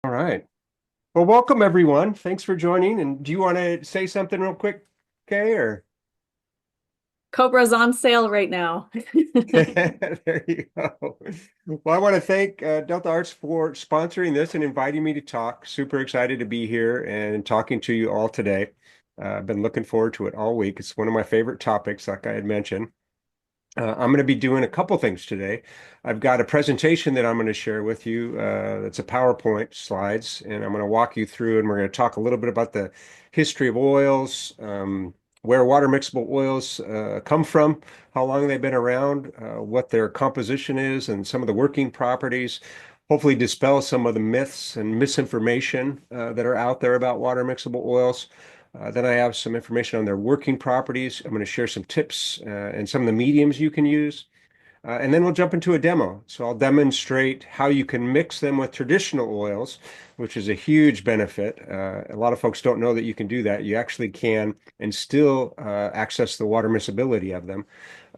All right. Well, welcome everyone. Thanks for joining. And do you want to say something real quick, Kay, or Cobra's on sale right now. there you go. Well, I want to thank Delta Arts for sponsoring this and inviting me to talk. Super excited to be here and talking to you all today. I've been looking forward to it all week. It's one of my favorite topics, like I had mentioned. I'm going to be doing a couple things today. I've got a presentation that I'm going to share with you. That's a PowerPoint slides, and I'm going to walk you through, and we're going to talk a little bit about the history of oils, where water mixable oils come from, how long they've been around, what their composition is, and some of the working properties. Hopefully, dispel some of the myths and misinformation that are out there about water mixable oils. Then I have some information on their working properties. I'm going to share some tips and some of the mediums you can use. And then we'll jump into a demo. So I'll demonstrate how you can mix them with traditional oils, which is a huge benefit. A lot of folks don't know that you can do that. You actually can and still access the water miscibility of them.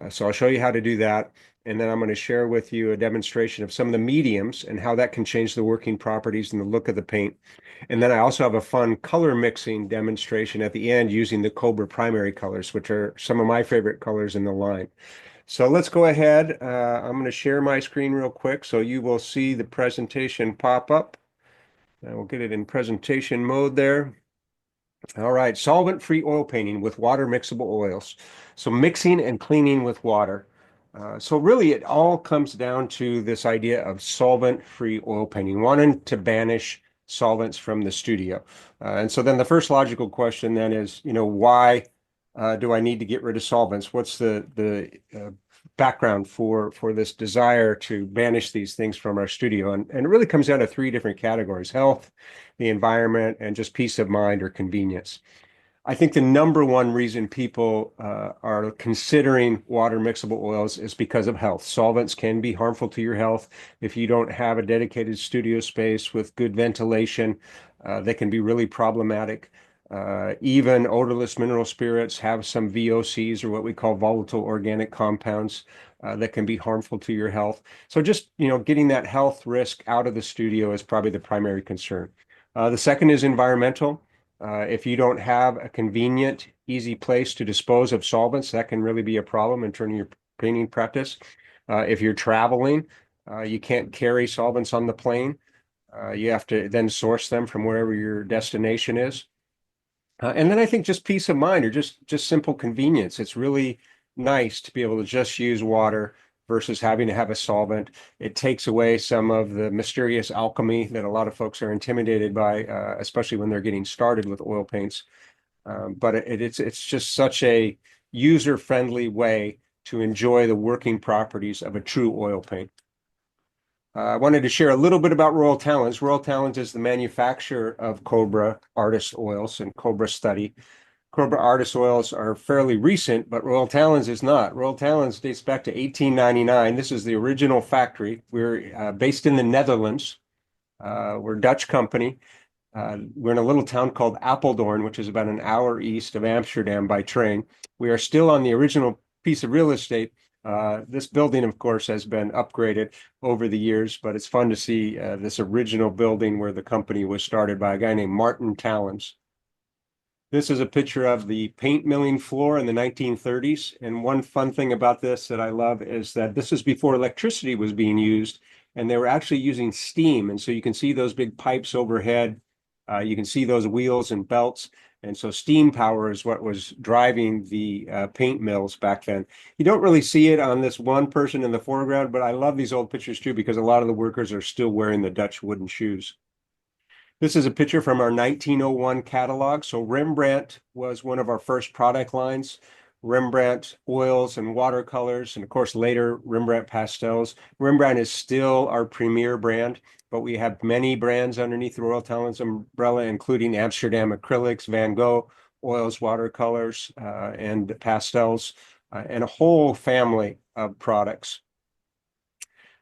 So I'll show you how to do that. And then I'm going to share with you a demonstration of some of the mediums and how that can change the working properties and the look of the paint. And then I also have a fun color mixing demonstration at the end using the Cobra primary colors, which are some of my favorite colors in the line. So let's go ahead. I'm going to share my screen real quick so you will see the presentation pop up. I will get it in presentation mode there. All right, solvent-free oil painting with water mixable oils. So mixing and cleaning with water. So really it all comes down to this idea of solvent-free oil painting, wanting to banish solvents from the studio. And so then the first logical question then is, why do I need to get rid of solvents? What's the background for this desire to banish these things from our studio? And it really comes down to three different categories: health, the environment, and just peace of mind or convenience. I think the number one reason people are considering water mixable oils is because of health. Solvents can be harmful to your health if you don't have a dedicated studio space with good ventilation. They can be really problematic. Even odorless mineral spirits have some VOCs, or what we call volatile organic compounds, that can be harmful to your health. So just, getting that health risk out of the studio is probably the primary concern. The second is environmental. If you don't have a convenient, easy place to dispose of solvents, that can really be a problem in turning your painting practice. If you're traveling, you can't carry solvents on the plane. You have to then source them from wherever your destination is. And then I think just peace of mind, or just simple convenience. It's really nice to be able to just use water versus having to have a solvent. It takes away some of the mysterious alchemy that a lot of folks are intimidated by, especially when they're getting started with oil paints. But it's just such a user-friendly way to enjoy the working properties of a true oil paint. I wanted to share a little bit about Royal Talens. Royal Talens is the manufacturer of Cobra Artist Oils and Cobra Study. Cobra Artist Oils are fairly recent, but Royal Talens is not. Royal Talens dates back to 1899. This is the original factory. We're based in the Netherlands. We're a Dutch company. We're in a little town called Apeldoorn, which is about an hour east of Amsterdam by train. We are still on the original piece of real estate. This building, of course, has been upgraded over the years, but it's fun to see this original building where the company was started by a guy named Martin Talens. This is a picture of the paint milling floor in the 1930s. And one fun thing about this that I love is that this is before electricity was being used, and they were actually using steam. And so you can see those big pipes overhead. You can see those wheels and belts. And so steam power is what was driving the paint mills back then. You don't really see it on this one person in the foreground, but I love these old pictures too, because a lot of the workers are still wearing the Dutch wooden shoes. This is a picture from our 1901 catalog. So Rembrandt was one of our first product lines. Rembrandt oils and watercolors, and of course later Rembrandt pastels. Rembrandt is still our premier brand, but we have many brands underneath the Royal Talens umbrella, including Amsterdam acrylics, Van Gogh oils, watercolors, and pastels, and a whole family of products.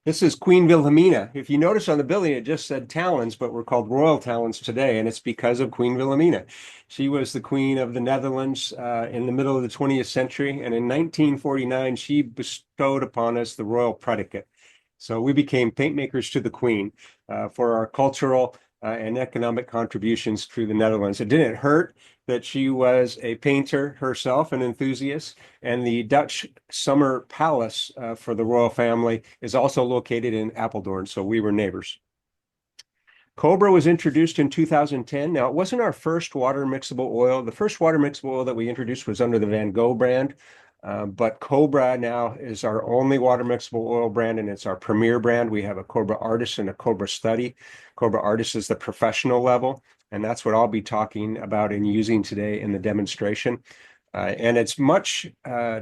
This is Queen Wilhelmina. If you notice on the building, it just said Talens, but we're called Royal Talens today, and it's because of Queen Wilhelmina. She was the Queen of the Netherlands in the middle of the 20th century, and in 1949, she bestowed upon us the royal predicate. So we became paint makers to the Queen for our cultural and economic contributions through the Netherlands. It didn't hurt that she was a painter herself, an enthusiast, and the Dutch summer palace for the royal family is also located in Apeldoorn, so we were neighbors. Cobra was introduced in 2010. Now, it wasn't our first water mixable oil. The first water mixable oil that we introduced was under the Van Gogh brand, but Cobra now is our only water mixable oil brand, and it's our premier brand. We have a Cobra Artist and a Cobra Study. Cobra Artist is the professional level, and that's what I'll be talking about and using today in the demonstration. And it's much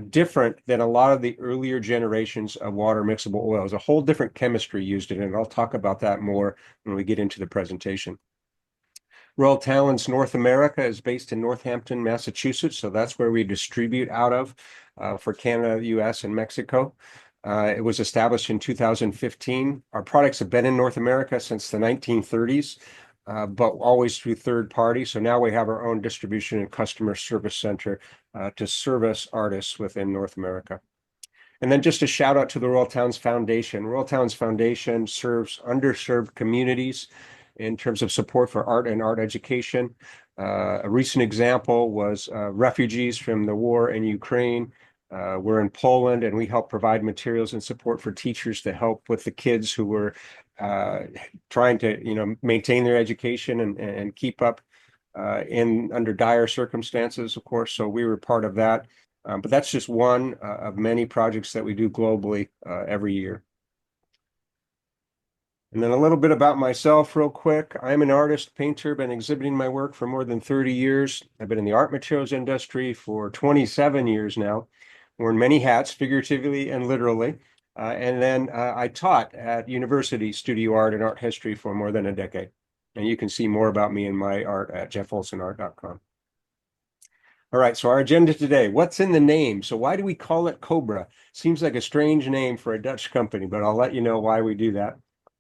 different than a lot of the earlier generations of water mixable oils. A whole different chemistry used in it, and I'll talk about that more when we get into the presentation. Royal Talens North America is based in Northampton, Massachusetts, so that's where we distribute out of for Canada, US, and Mexico. It was established in 2015. Our products have been in North America since the 1930s. But always through third party. So now we have our own distribution and customer service center to service artists within North America. And then just a shout out to the Royal Towns Foundation. Royal Towns Foundation serves underserved communities in terms of support for art and art education. A recent example was refugees from the war in Ukraine. We're in Poland, and we help provide materials and support for teachers to help with the kids who were trying to, maintain their education and keep up under dire circumstances, of course. So we were part of that. But that's just one of many projects that we do globally every year. And then a little bit about myself real quick. I'm an artist, painter, been exhibiting my work for more than 30 years. I've been in the art materials industry for 27 years now, worn many hats, figuratively and literally. And then I taught at university studio art and art history for more than a decade. And you can see more about me and my art at jeffolsonart.com. All right, so our agenda today, what's in the name? So why do we call it Cobra? Seems like a strange name for a Dutch company, but I'll let you know why we do that.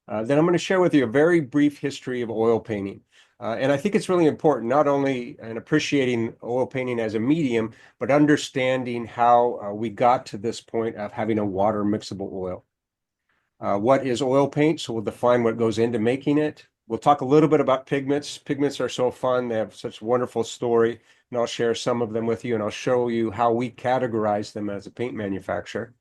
Then I'm going to share with you a very brief history of oil painting. And I think it's really important, not only in appreciating oil painting as a medium, but understanding how we got to this point of having a water mixable oil. What is oil paint? So we'll define what goes into making it. We'll talk a little bit about pigments. Pigments are so fun. They have such a wonderful story, and I'll share some of them with you, and I'll show you how we categorize them as a paint manufacturer.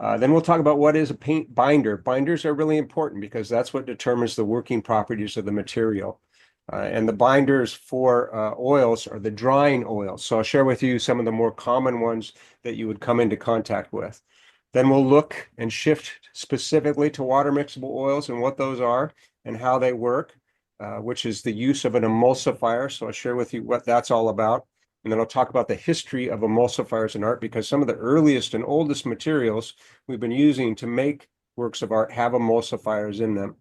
Then we'll talk about what is a paint binder. Binders are really important because that's what determines the working properties of the material. And the binders for oils are the drying oils. So I'll share with you some of the more common ones that you would come into contact with. Then we'll look and shift specifically to water mixable oils and what those are and how they work, which is the use of an emulsifier. So I'll share with you what that's all about. And then I'll talk about the history of emulsifiers in art, because some of the earliest and oldest materials we've been using to make works of art have emulsifiers in them.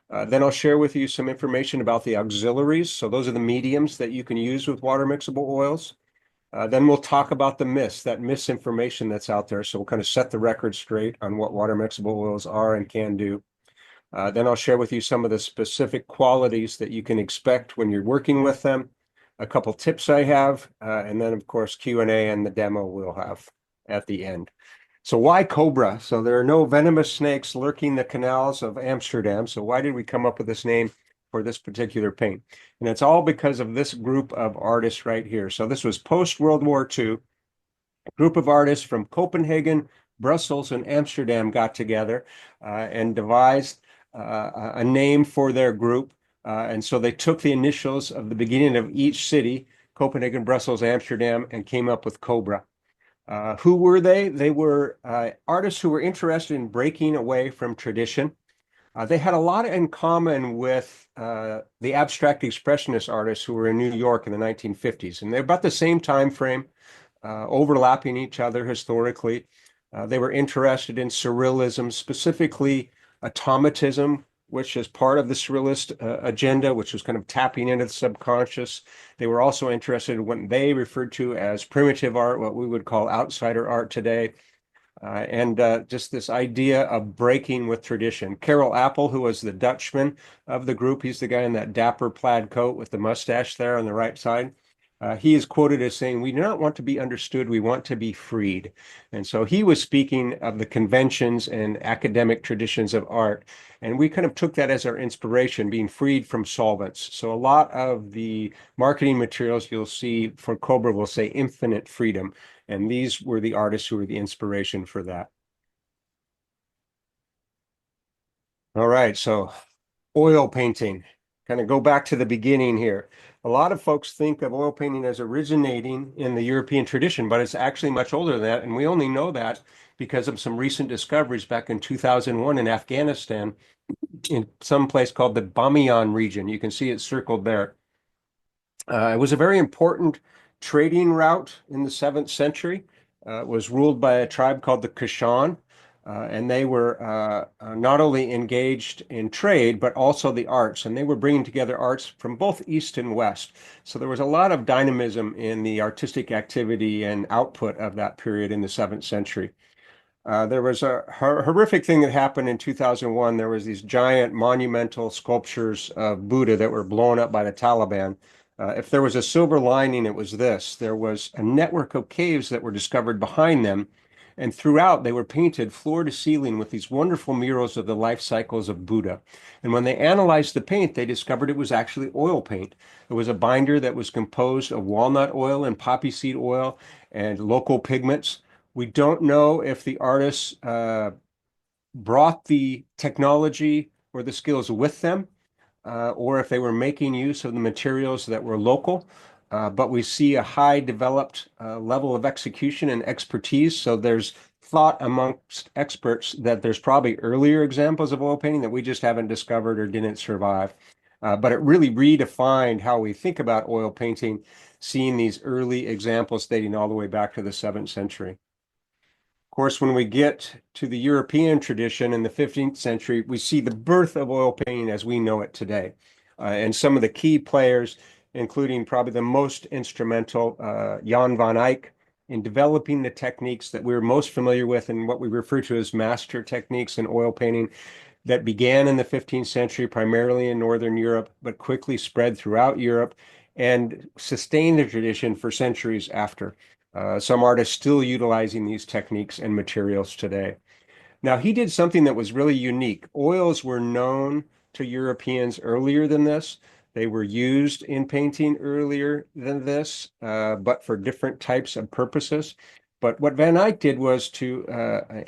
Then I'll share with you some information about the auxiliaries. So those are the mediums that you can use with water mixable oils. Then we'll talk about the myths, that misinformation that's out there. So we'll kind of set the record straight on what water mixable oils are and can do. Then I'll share with you some of the specific qualities that you can expect when you're working with them. A couple tips I have, and then of course Q&A and the demo we'll have at the end. So why Cobra? So there are no venomous snakes lurking the canals of Amsterdam. So why did we come up with this name for this particular paint? And it's all because of this group of artists right here. So this was post-World War II. A group of artists from Copenhagen, Brussels, and Amsterdam got together and devised a name for their group. And so they took the initials of the beginning of each city, Copenhagen, Brussels, Amsterdam, and came up with Cobra. Who were they? They were artists who were interested in breaking away from tradition. They had a lot in common with the abstract expressionist artists who were in New York in the 1950s. And they're about the same time frame, overlapping each other historically. They were interested in surrealism, specifically automatism, which is part of the surrealist agenda, which was kind of tapping into the subconscious. They were also interested in what they referred to as primitive art, what we would call outsider art today, and just this idea of breaking with tradition. Karel Appel, who was the Dutchman of the group, he's the guy in that dapper plaid coat with the mustache there on the right side. He is quoted as saying, "We do not want to be understood, we want to be freed." And so he was speaking of the conventions and academic traditions of art. And we kind of took that as our inspiration, being freed from solvents. So a lot of the marketing materials you'll see for Cobra will say infinite freedom. And these were the artists who were the inspiration for that. All right, so oil painting. Kind of go back to the beginning here. A lot of folks think of oil painting as originating in the European tradition, but it's actually much older than that. And we only know that because of some recent discoveries back in 2001 in Afghanistan, in some place called the Bamiyan region. You can see it circled there. It was a very important trading route in the 7th century. It was ruled by a tribe called the Kushan, and they were not only engaged in trade, but also the arts. And they were bringing together arts from both East and West. So there was a lot of dynamism in the artistic activity and output of that period in the 7th century. There was a horrific thing that happened in 2001. There was these giant monumental sculptures of Buddha that were blown up by the Taliban. If there was a silver lining, it was this. There was a network of caves that were discovered behind them, and throughout they were painted floor to ceiling with these wonderful murals of the life cycles of Buddha. And when they analyzed the paint, they discovered it was actually oil paint. It was a binder that was composed of walnut oil and poppy seed oil and local pigments. We don't know if the artists brought the technology or the skills with them, or if they were making use of the materials that were local. But we see a high developed level of execution and expertise. So there's thought amongst experts that there's probably earlier examples of oil painting that we just haven't discovered or didn't survive. But it really redefined how we think about oil painting, seeing these early examples dating all the way back to the 7th century. Of course, when we get to the European tradition in the 15th century, we see the birth of oil painting as we know it today. And some of the key players, including probably the most instrumental, Jan van Eyck, in developing the techniques that we're most familiar with and what we refer to as master techniques in oil painting that began in the 15th century, primarily in Northern Europe, but quickly spread throughout Europe and sustained the tradition for centuries after. Some artists still utilizing these techniques and materials today. Now, he did something that was really unique. Oils were known to Europeans earlier than this. They were used in painting earlier than this, but for different types of purposes. But what Van Eyck did was to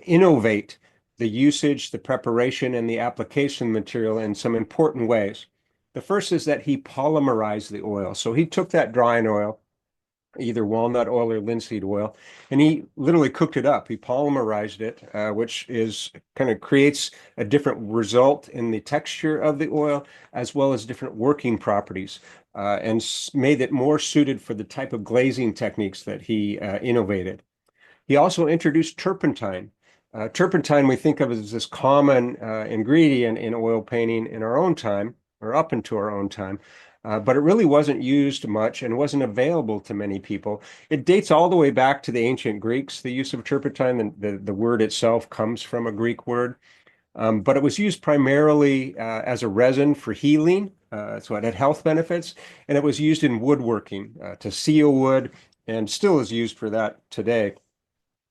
innovate the usage, the preparation, and the application material in some important ways. The first is that he polymerized the oil. So he took that drying oil, either walnut oil or linseed oil, and he literally cooked it up. He polymerized it, which is kind of creates a different result in the texture of the oil, as well as different working properties, and made it more suited for the type of glazing techniques that he innovated. He also introduced turpentine. Turpentine we think of as this common ingredient in oil painting in our own time, or up into our own time. But it really wasn't used much and wasn't available to many people. It dates all the way back to the ancient Greeks, the use of turpentine. And the word itself comes from a Greek word. But it was used primarily as a resin for healing, so it had health benefits, and it was used in woodworking to seal wood, and still is used for that today.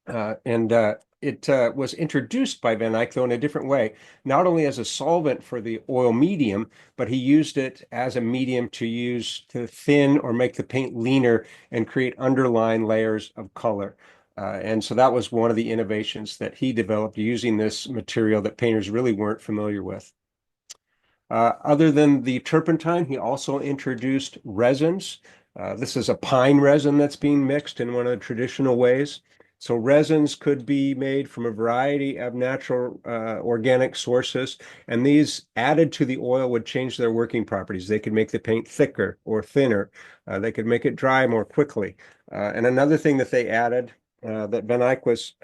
And it was introduced by Van Eyck, though, in a different way, not only as a solvent for the oil medium, but he used it as a medium to use to thin or make the paint leaner and create underlying layers of color. And so that was one of the innovations that he developed using this material that painters really weren't familiar with. Other than the turpentine, he also introduced resins. This is a pine resin that's being mixed in one of the traditional ways. So resins could be made from a variety of natural organic sources, and these added to the oil would change their working properties. They could make the paint thicker or thinner. They could make it dry more quickly. And another thing that they added that Van Eyck was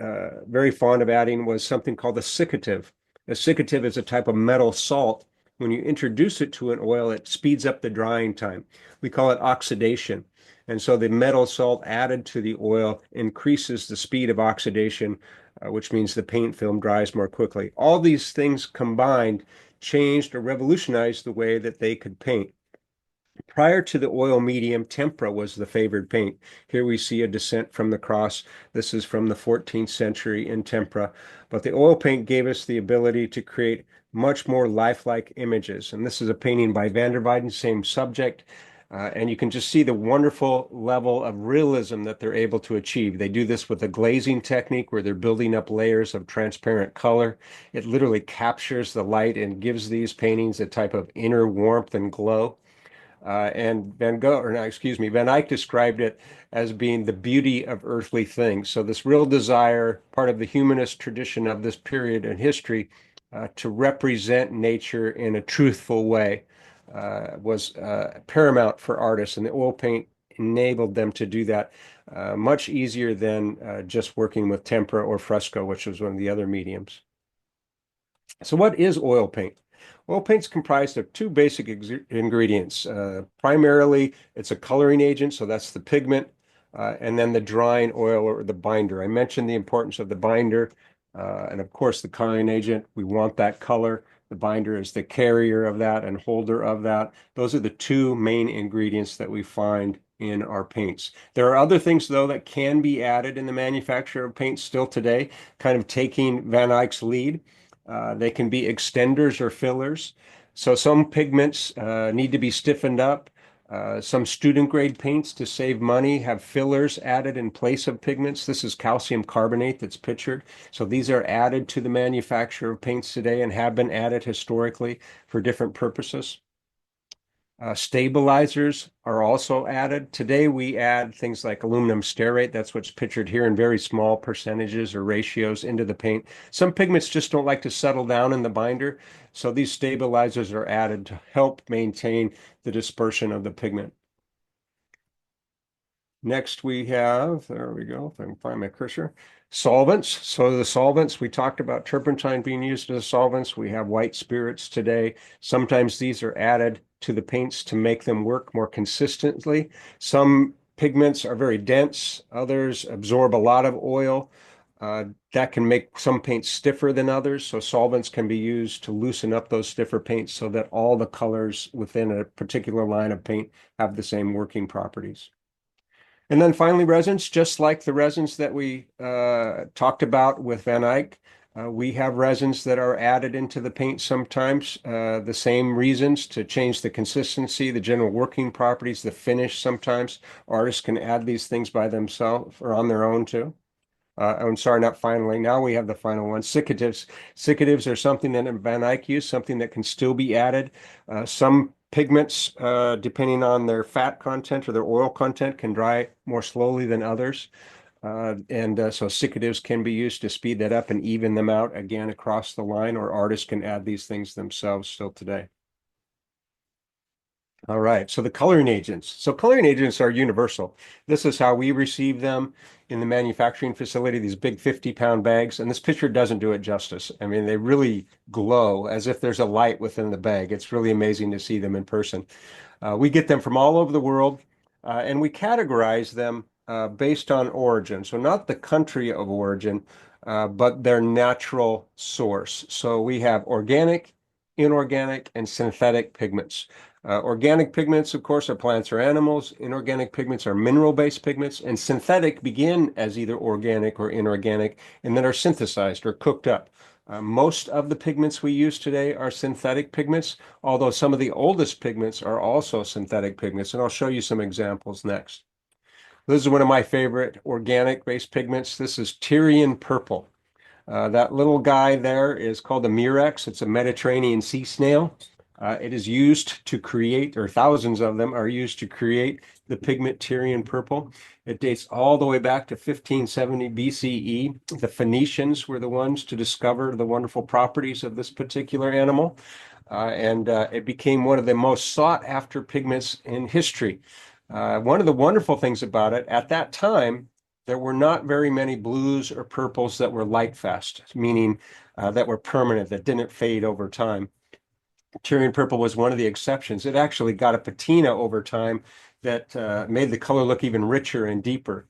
very fond of adding was something called a cicative. A cicative is a type of metal salt. When you introduce it to an oil, it speeds up the drying time. We call it oxidation. And so the metal salt added to the oil increases the speed of oxidation, which means the paint film dries more quickly. All these things combined changed or revolutionized the way that they could paint. Prior to the oil medium, tempera was the favored paint. Here we see a descent from the cross. This is from the 14th century in tempera. But the oil paint gave us the ability to create much more lifelike images. And this is a painting by Van der Weyden, same subject. And you can just see the wonderful level of realism that they're able to achieve. They do this with a glazing technique where they're building up layers of transparent color. It literally captures the light and gives these paintings a type of inner warmth and glow. And Van Gogh, or no, excuse me, Van Eyck described it as being the beauty of earthly things. So this real desire, part of the humanist tradition of this period in history, to represent nature in a truthful way, was paramount for artists, and the oil paint enabled them to do that much easier than just working with tempera or fresco, which was one of the other mediums. So what is oil paint? Oil paint's comprised of two basic ingredients. Primarily, it's a coloring agent, so that's the pigment, and then the drying oil or the binder. I mentioned the importance of the binder, and of course the coloring agent. We want that color. The binder is the carrier of that and holder of that. Those are the two main ingredients that we find in our paints. There are other things, though, that can be added in the manufacture of paints still today, kind of taking Van Eyck's lead. They can be extenders or fillers. So some pigments need to be stiffened up. Some student grade paints, to save money, have fillers added in place of pigments. This is calcium carbonate that's pictured. So these are added to the manufacture of paints today and have been added historically for different purposes. Stabilizers are also added. Today we add things like aluminum stearate. That's what's pictured here in very small percentages or ratios into the paint. Some pigments just don't like to settle down in the binder, so these stabilizers are added to help maintain the dispersion of the pigment. Next we have, there we go, if I can find my cursor, solvents. So the solvents, we talked about turpentine being used as solvents. We have white spirits today. Sometimes these are added to the paints to make them work more consistently. Some pigments are very dense. Others absorb a lot of oil. That can make some paints stiffer than others. So solvents can be used to loosen up those stiffer paints so that all the colors within a particular line of paint have the same working properties. And then finally, resins, just like the resins that we talked about with Van Eyck, we have resins that are added into the paint sometimes, the same reasons to change the consistency, the general working properties, the finish sometimes. Artists can add these things by themselves or on their own too. I'm sorry, not finally. Now we have the final one, cicative. Cicatives are something that Van Eyck used, something that can still be added. Some pigments, depending on their fat content or their oil content, can dry more slowly than others. So cicatives can be used to speed that up and even them out again across the line, or artists can add these things themselves still today. All right, so the coloring agents. So coloring agents are universal. This is how we receive them in the manufacturing facility, these big 50-pound bags. And this picture doesn't do it justice. I mean, they really glow as if there's a light within the bag. It's really amazing to see them in person. We get them from all over the world, and we categorize them based on origin. So not the country of origin, but their natural source. So we have organic, inorganic, and synthetic pigments. Organic pigments, of course, are plants or animals. Inorganic pigments are mineral-based pigments, and synthetic begin as either organic or inorganic and then are synthesized or cooked up. Most of the pigments we use today are synthetic pigments, although some of the oldest pigments are also synthetic pigments, and I'll show you some examples next. This is one of my favorite organic-based pigments. This is Tyrian purple. That little guy there is called the murex. It's a Mediterranean sea snail. It is used to create, or thousands of them are used to create the pigment Tyrian purple. It dates all the way back to 1570 BCE. The Phoenicians were the ones to discover the wonderful properties of this particular animal. It became one of the most sought after pigments in history. One of the wonderful things about it, at that time, there were not very many blues or purples that were light fast, meaning that were permanent, that didn't fade over time. Tyrian purple was one of the exceptions. It actually got a patina over time that made the color look even richer and deeper.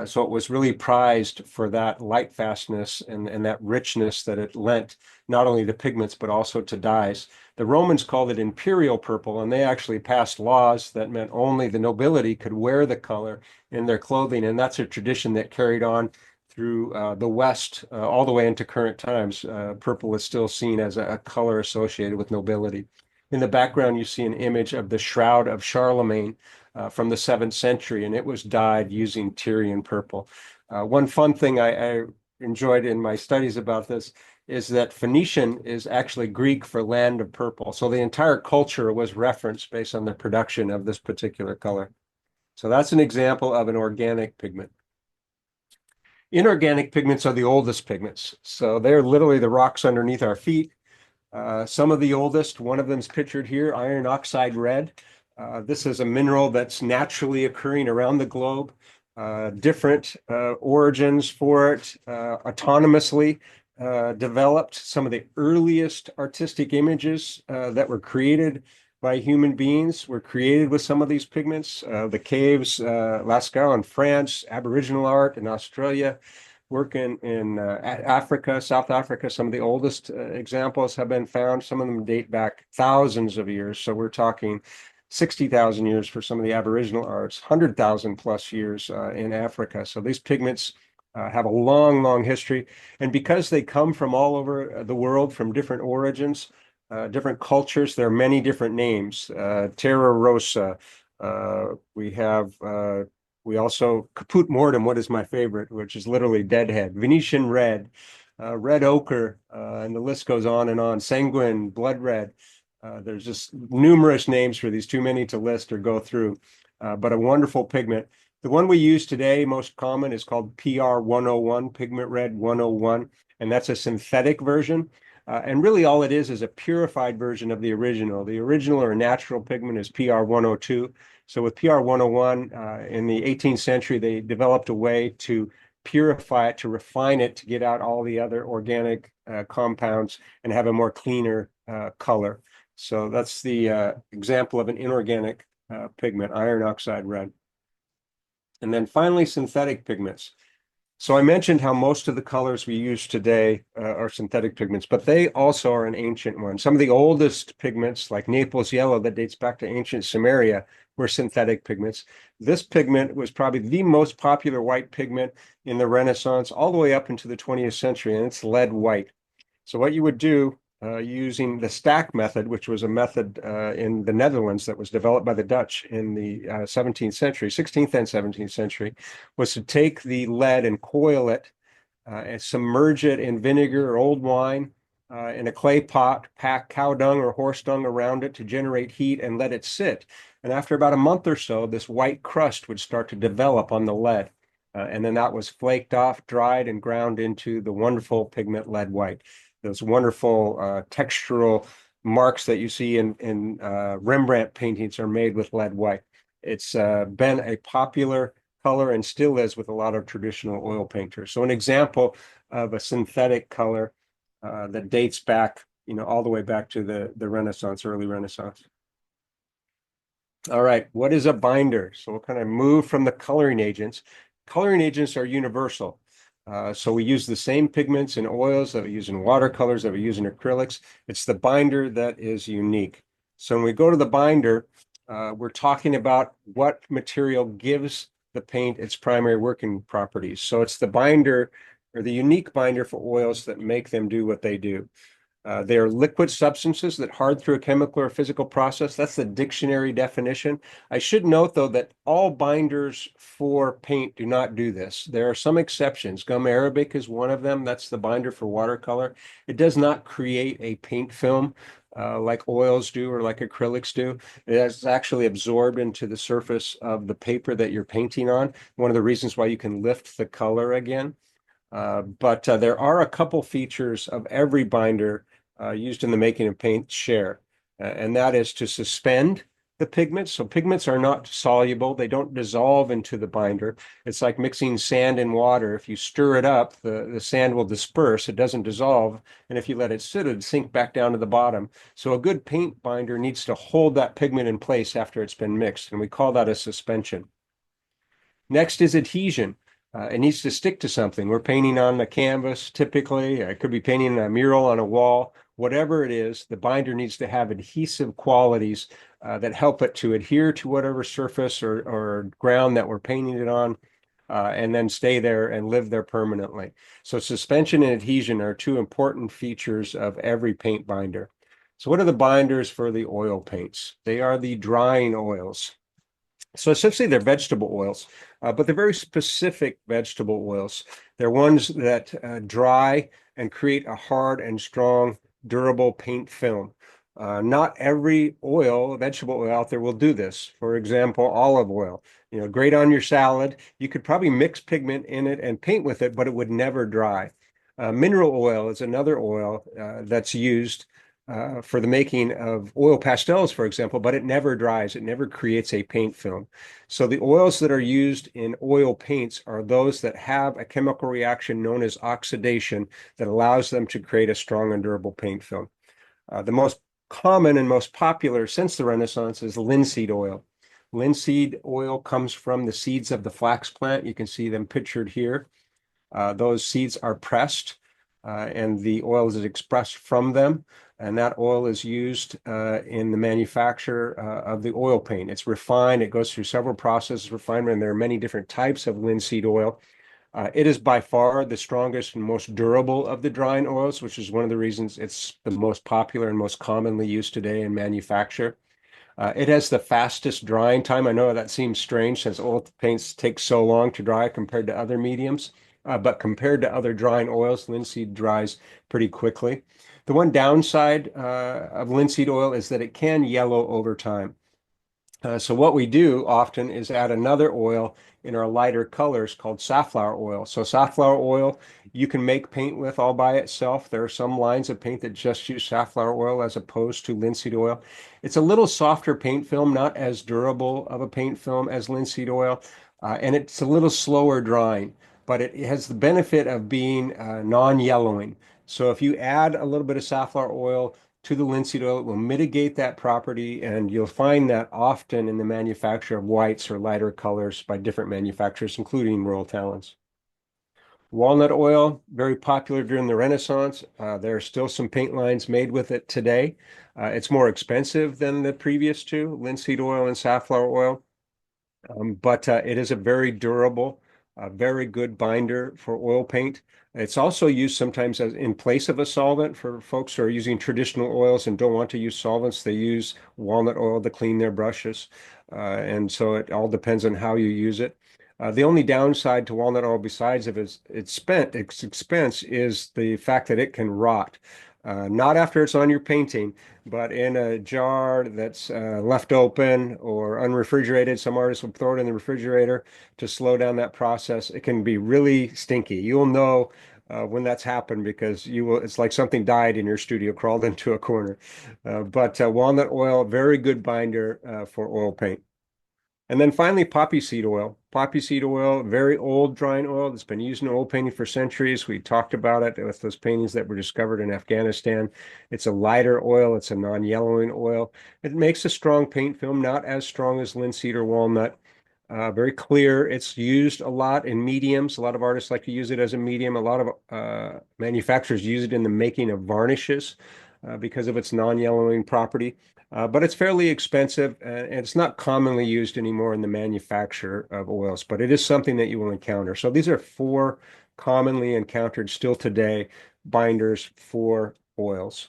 So it was really prized for that light fastness and that richness that it lent not only to pigments but also to dyes. The Romans called it imperial purple, and they actually passed laws that meant only the nobility could wear the color in their clothing, and that's a tradition that carried on through the West all the way into current times. Purple is still seen as a color associated with nobility. In the background, you see an image of the Shroud of Charlemagne from the 7th century, and it was dyed using Tyrian purple. One fun thing I enjoyed in my studies about this is that Phoenician is actually Greek for land of purple. So the entire culture was referenced based on the production of this particular color. So that's an example of an organic pigment. Inorganic pigments are the oldest pigments. So they're literally the rocks underneath our feet. Some of the oldest, one of them is pictured here, iron oxide red. This is a mineral that's naturally occurring around the globe. Different origins for it, autonomously developed. Some of the earliest artistic images that were created by human beings were created with some of these pigments. The caves, Lascaux in France, Aboriginal art in Australia, work in Africa, South Africa. Some of the oldest examples have been found. Some of them date back thousands of years. So we're talking 60,000 years for some of the Aboriginal arts, 100,000 plus years in Africa. So these pigments have a long, long history. And because they come from all over the world, from different origins, different cultures, there are many different names. Terra Rosa. We also Caput Mortem, what is my favorite, which is literally deadhead. Venetian red, red ochre, and the list goes on and on. Sanguine, blood red. There's just numerous names for these, too many to list or go through, but a wonderful pigment. The one we use today, most common, is called PR 101, Pigment Red 101, and that's a synthetic version. And really all it is a purified version of the original. The original or natural pigment is PR 102. So with PR 101, in the 18th century, they developed a way to purify it, to refine it, to get out all the other organic compounds and have a more cleaner color. So that's the example of an inorganic pigment, iron oxide red. And then finally, synthetic pigments. So I mentioned how most of the colors we use today are synthetic pigments, but they also are an ancient one. Some of the oldest pigments, like Naples yellow, that dates back to ancient Sumeria, were synthetic pigments. This pigment was probably the most popular white pigment in the Renaissance, all the way up into the 20th century, and it's lead white. So what you would do using the stack method, which was a method in the Netherlands that was developed by the Dutch in the 17th century, 16th and 17th century, was to take the lead and coil it and submerge it in vinegar or old wine in a clay pot, pack cow dung or horse dung around it to generate heat and let it sit. And after about a month or so, this white crust would start to develop on the lead. And then that was flaked off, dried, and ground into the wonderful pigment lead white. Those wonderful textural marks that you see in Rembrandt paintings are made with lead white. It's been a popular color and still is with a lot of traditional oil painters. So an example of a synthetic color that dates back, all the way back to the Renaissance, early Renaissance. All right, what is a binder? So we'll kind of move from the coloring agents. Coloring agents are universal. So we use the same pigments in oils that we use in watercolors, that we use in acrylics. It's the binder that is unique. So when we go to the binder, we're talking about what material gives the paint its primary working properties. So it's the binder or the unique binder for oils that make them do what they do. They are liquid substances that hard through a chemical or physical process. That's the dictionary definition. I should note, though, that all binders for paint do not do this. There are some exceptions. Gum arabic is one of them. That's the binder for watercolor. It does not create a paint film like oils do or like acrylics do. It is actually absorbed into the surface of the paper that you're painting on. One of the reasons why you can lift the color again. But there are a couple features of every binder used in the making of paint share, and that is to suspend the pigments. So pigments are not soluble. They don't dissolve into the binder. It's like mixing sand and water. If you stir it up, the sand will disperse. It doesn't dissolve. And if you let it sit, it'll sink back down to the bottom. So a good paint binder needs to hold that pigment in place after it's been mixed, and we call that a suspension. Next is adhesion. It needs to stick to something. We're painting on a canvas typically. It could be painting a mural on a wall. Whatever it is, the binder needs to have adhesive qualities that help it to adhere to whatever surface or ground that we're painting it on, and then stay there and live there permanently. So suspension and adhesion are two important features of every paint binder. So what are the binders for the oil paints? They are the drying oils. So essentially, they're vegetable oils, but they're very specific vegetable oils. They're ones that dry and create a hard and strong, durable paint film. Not every oil, vegetable oil out there will do this. For example, olive oil, great on your salad. You could probably mix pigment in it and paint with it, but it would never dry. Mineral oil is another oil that's used for the making of oil pastels, for example, but it never dries. It never creates a paint film. So the oils that are used in oil paints are those that have a chemical reaction known as oxidation that allows them to create a strong and durable paint film. The most common and most popular since the Renaissance is linseed oil. Linseed oil comes from the seeds of the flax plant. You can see them pictured here. Those seeds are pressed, and the oil is expressed from them. And that oil is used in the manufacture of the oil paint. It's refined. It goes through several processes of refinement, and there are many different types of linseed oil. It is by far the strongest and most durable of the drying oils, which is one of the reasons it's the most popular and most commonly used today in manufacture. It has the fastest drying time. I know that seems strange since oil paints take so long to dry compared to other mediums, but compared to other drying oils, linseed dries pretty quickly. The one downside of linseed oil is that it can yellow over time. So what we do often is add another oil in our lighter colors called safflower oil. So safflower oil you can make paint with all by itself. There are some lines of paint that just use safflower oil as opposed to linseed oil. It's a little softer paint film, not as durable of a paint film as linseed oil, and it's a little slower drying, but it has the benefit of being non-yellowing. So if you add a little bit of safflower oil to the linseed oil, it will mitigate that property, and you'll find that often in the manufacture of whites or lighter colors by different manufacturers, including Royal Talens. Walnut oil, very popular during the Renaissance. There are still some paint lines made with it today. It's more expensive than the previous two, linseed oil and safflower oil. But it is a very durable, very good binder for oil paint. It's also used sometimes as in place of a solvent for folks who are using traditional oils and don't want to use solvents. They use walnut oil to clean their brushes. And so it all depends on how you use it. The only downside to walnut oil, besides of its expense, is the fact that it can rot. Not after it's on your painting, but in a jar that's left open or unrefrigerated. Some artists will throw it in the refrigerator to slow down that process. It can be really stinky. You'll know when that's happened because it's like something died in your studio, crawled into a corner. But walnut oil, very good binder for oil paint. And then finally, poppy seed oil. Poppy seed oil, very old drying oil that's been used in oil painting for centuries. We talked about it with those paintings that were discovered in Afghanistan. It's a lighter oil. It's a non-yellowing oil. It makes a strong paint film, not as strong as linseed or walnut. Very clear. It's used a lot in mediums. A lot of artists like to use it as a medium. A lot of manufacturers use it in the making of varnishes because of its non-yellowing property. But it's fairly expensive, and it's not commonly used anymore in the manufacture of oils, but it is something that you will encounter. So these are four commonly encountered still today binders for oils.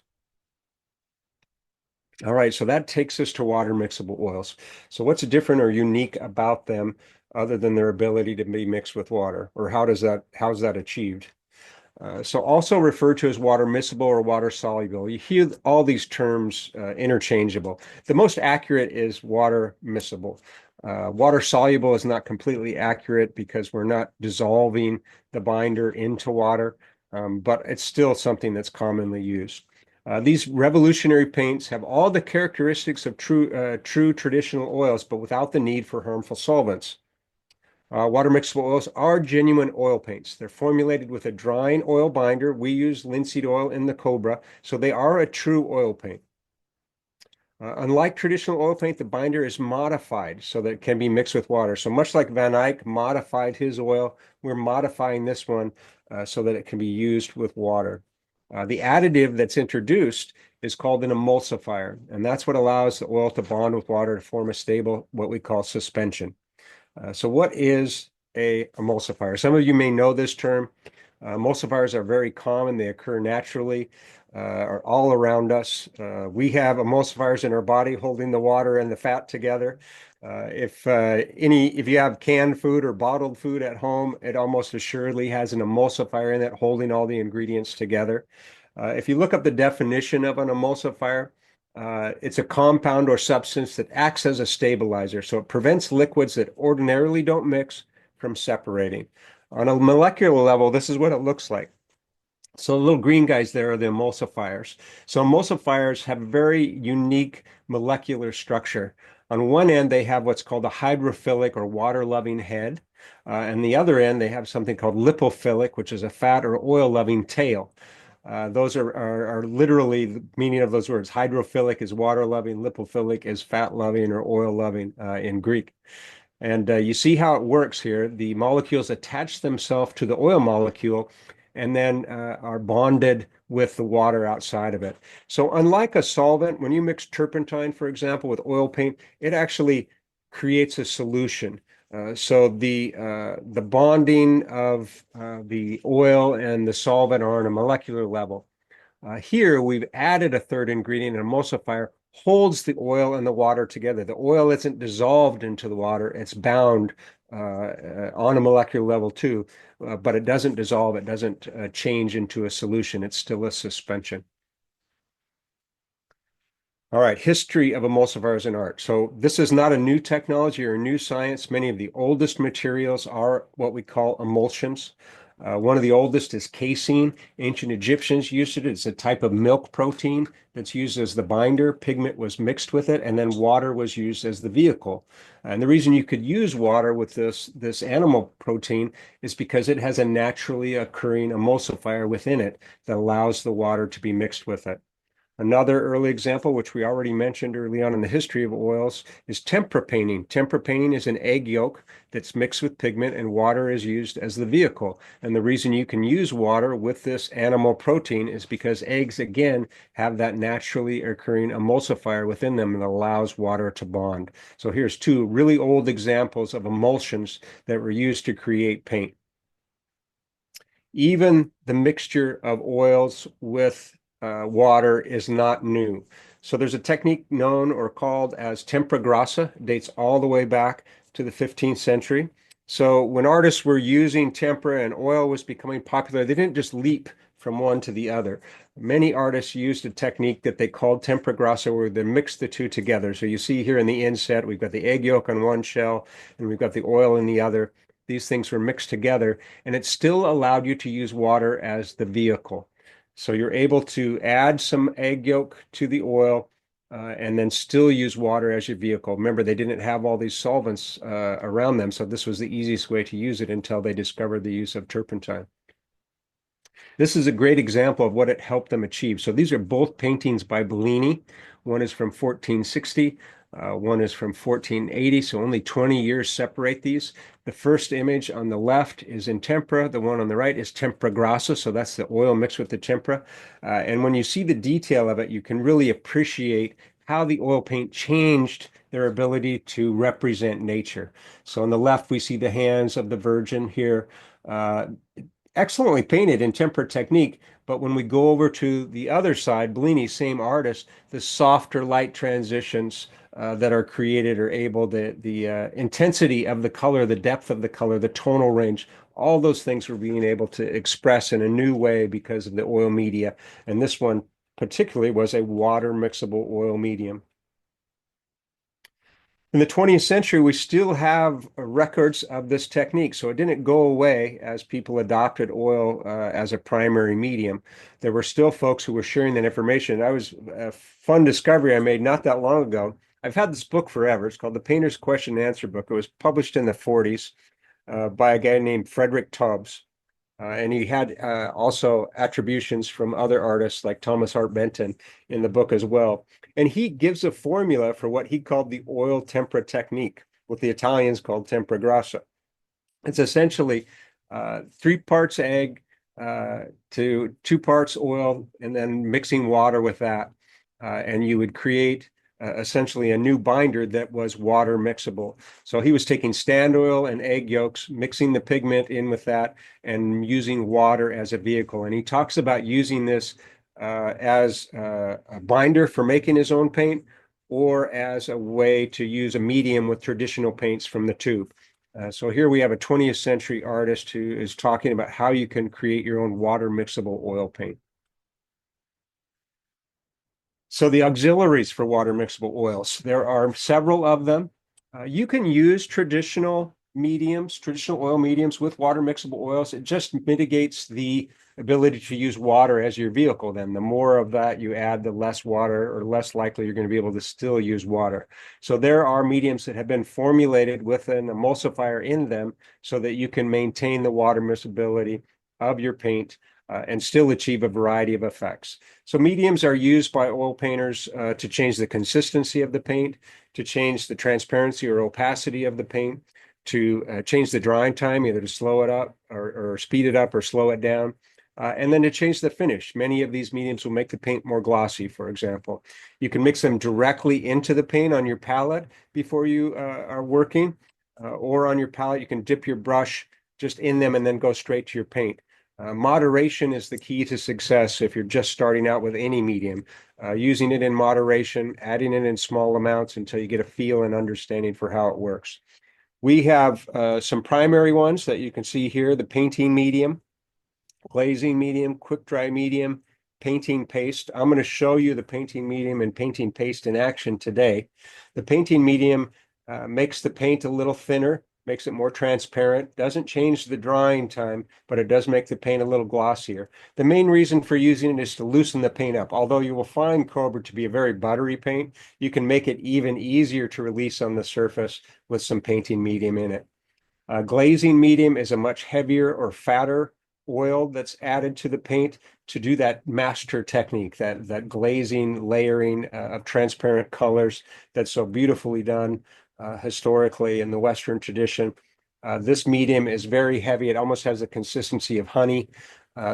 All right, so that takes us to water mixable oils. So what's different or unique about them other than their ability to be mixed with water, or how's that achieved? So also referred to as water miscible or water soluble. You hear all these terms interchangeable. The most accurate is water miscible. Water soluble is not completely accurate because we're not dissolving the binder into water, but it's still something that's commonly used. These revolutionary paints have all the characteristics of true traditional oils, but without the need for harmful solvents. Water mixable oils are genuine oil paints. They're formulated with a drying oil binder. We use linseed oil in the Cobra, so they are a true oil paint. Unlike traditional oil paint, the binder is modified so that it can be mixed with water. So much like Van Eyck modified his oil, we're modifying this one so that it can be used with water. The additive that's introduced is called an emulsifier, and that's what allows the oil to bond with water to form a stable, what we call suspension. So what is a emulsifier? Some of you may know this term. Emulsifiers are very common. They occur naturally, are all around us. We have emulsifiers in our body holding the water and the fat together. If you have canned food or bottled food at home, it almost assuredly has an emulsifier in it holding all the ingredients together. If you look up the definition of an emulsifier, it's a compound or substance that acts as a stabilizer. So it prevents liquids that ordinarily don't mix from separating. On a molecular level, this is what it looks like. So the little green guys there are the emulsifiers. So emulsifiers have a very unique molecular structure. On one end, they have what's called a hydrophilic or water-loving head. And the other end, they have something called lipophilic, which is a fat or oil-loving tail. Those are literally the meaning of those words. Hydrophilic is water-loving, lipophilic is fat-loving or oil-loving in Greek. And you see how it works here. The molecules attach themselves to the oil molecule and then are bonded with the water outside of it. So unlike a solvent, when you mix turpentine, for example, with oil paint, it actually creates a solution. So the bonding of the oil and the solvent are on a molecular level. Here, we've added a third ingredient, an emulsifier, holds the oil and the water together. The oil isn't dissolved into the water, it's bound on a molecular level too, but it doesn't dissolve, it doesn't change into a solution, it's still a suspension. All right, history of emulsifiers in art. So this is not a new technology or a new science. Many of the oldest materials are what we call emulsions. One of the oldest is casein. Ancient Egyptians used it. It's a type of milk protein that's used as the binder. Pigment was mixed with it, and then water was used as the vehicle. And the reason you could use water with this animal protein is because it has a naturally occurring emulsifier within it that allows the water to be mixed with it. Another early example, which we already mentioned early on in the history of oils, is tempera painting. Tempera painting is an egg yolk that's mixed with pigment, and water is used as the vehicle. And the reason you can use water with this animal protein is because eggs, again, have that naturally occurring emulsifier within them that allows water to bond. So here's two really old examples of emulsions that were used to create paint. Even the mixture of oils with water is not new. So there's a technique known or called as tempera grassa, dates all the way back to the 15th century. So when artists were using tempera and oil was becoming popular, they didn't just leap from one to the other. Many artists used a technique that they called tempera grassa, where they mixed the two together. So you see here in the inset, we've got the egg yolk on one shell, and we've got the oil in the other. These things were mixed together, and it still allowed you to use water as the vehicle. So you're able to add some egg yolk to the oil and then still use water as your vehicle. Remember, they didn't have all these solvents around them, so this was the easiest way to use it until they discovered the use of turpentine. This is a great example of what it helped them achieve. So these are both paintings by Bellini. One is from 1460. One is from 1480, so only 20 years separate these. The first image on the left is in tempera. The one on the right is tempera grassa, so that's the oil mixed with the tempera. And when you see the detail of it, you can really appreciate how the oil paint changed their ability to represent nature. So on the left, we see the hands of the Virgin here. Excellently painted in tempera technique, but when we go over to the other side, Bellini, same artist, the softer light transitions that are created are able, the intensity of the color, the depth of the color, the tonal range, all those things were being able to express in a new way because of the oil media. And this one particularly was a water mixable oil medium. In the 20th century, we still have records of this technique, so it didn't go away as people adopted oil as a primary medium. There were still folks who were sharing that information. That was a fun discovery I made not that long ago. I've had this book forever. It's called The Painter's Question and Answer Book. It was published in the 40s by a guy named Frederick Tubbs. And he had also attributions from other artists like Thomas Hart Benton in the book as well. And he gives a formula for what he called the oil tempera technique, what the Italians called tempera grassa. It's essentially 3 parts egg to 2 parts oil, and then mixing water with that. And you would create essentially a new binder that was water mixable. So he was taking stand oil and egg yolks, mixing the pigment in with that, and using water as a vehicle. And he talks about using this as a binder for making his own paint, or as a way to use a medium with traditional paints from the tube. So here we have a 20th century artist who is talking about how you can create your own water mixable oil paint. So the auxiliaries for water mixable oils, there are several of them. You can use traditional mediums, traditional oil mediums with water mixable oils. It just mitigates the ability to use water as your vehicle. Then the more of that you add, the less water, or less likely you're going to be able to still use water. So there are mediums that have been formulated with an emulsifier in them so that you can maintain the water miscibility of your paint and still achieve a variety of effects. So mediums are used by oil painters to change the consistency of the paint, to change the transparency or opacity of the paint, to change the drying time, either to slow it up or speed it up or slow it down. And then to change the finish. Many of these mediums will make the paint more glossy, for example. You can mix them directly into the paint on your palette before you are working, or on your palette, you can dip your brush just in them and then go straight to your paint. Moderation is the key to success if you're just starting out with any medium. Using it in moderation, adding it in small amounts until you get a feel and understanding for how it works. We have some primary ones that you can see here: the painting medium, glazing medium, quick dry medium, painting paste. I'm going to show you the painting medium and painting paste in action today. The painting medium makes the paint a little thinner, makes it more transparent, doesn't change the drying time, but it does make the paint a little glossier. The main reason for using it is to loosen the paint up. Although you will find Cobra to be a very buttery paint, you can make it even easier to release on the surface with some painting medium in it. Glazing medium is a much heavier or fatter oil that's added to the paint to do that master technique, that glazing, layering of transparent colors that's so beautifully done historically in the Western tradition. This medium is very heavy. It almost has the consistency of honey.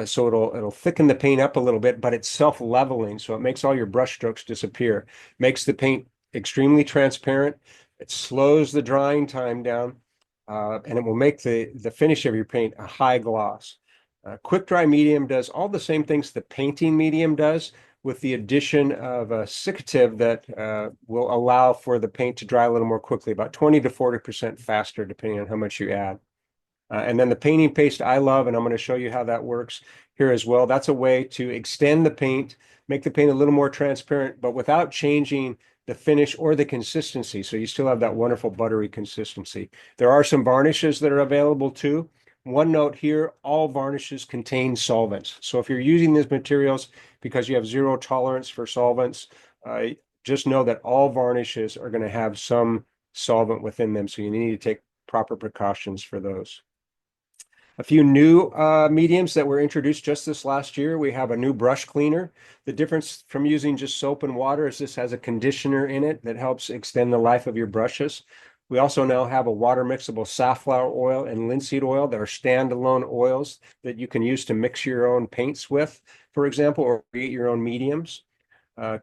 So it'll thicken the paint up a little bit, but it's self-leveling, so it makes all your brush strokes disappear. Makes the paint extremely transparent. It slows the drying time down, and it will make the finish of your paint a high gloss. Quick dry medium does all the same things the painting medium does, with the addition of a ciccative that will allow for the paint to dry a little more quickly, about 20 to 40% faster, depending on how much you add. And then the painting paste I love, and I'm going to show you how that works here as well. That's a way to extend the paint, make the paint a little more transparent, but without changing the finish or the consistency. So you still have that wonderful buttery consistency. There are some varnishes that are available too. One note here, all varnishes contain solvents. So if you're using these materials because you have zero tolerance for solvents, just know that all varnishes are going to have some solvent within them. So you need to take proper precautions for those. A few new mediums that were introduced just this last year. We have a new brush cleaner. The difference from using just soap and water is this has a conditioner in it that helps extend the life of your brushes. We also now have a water mixable safflower oil and linseed oil that are standalone oils that you can use to mix your own paints with, for example, or create your own mediums.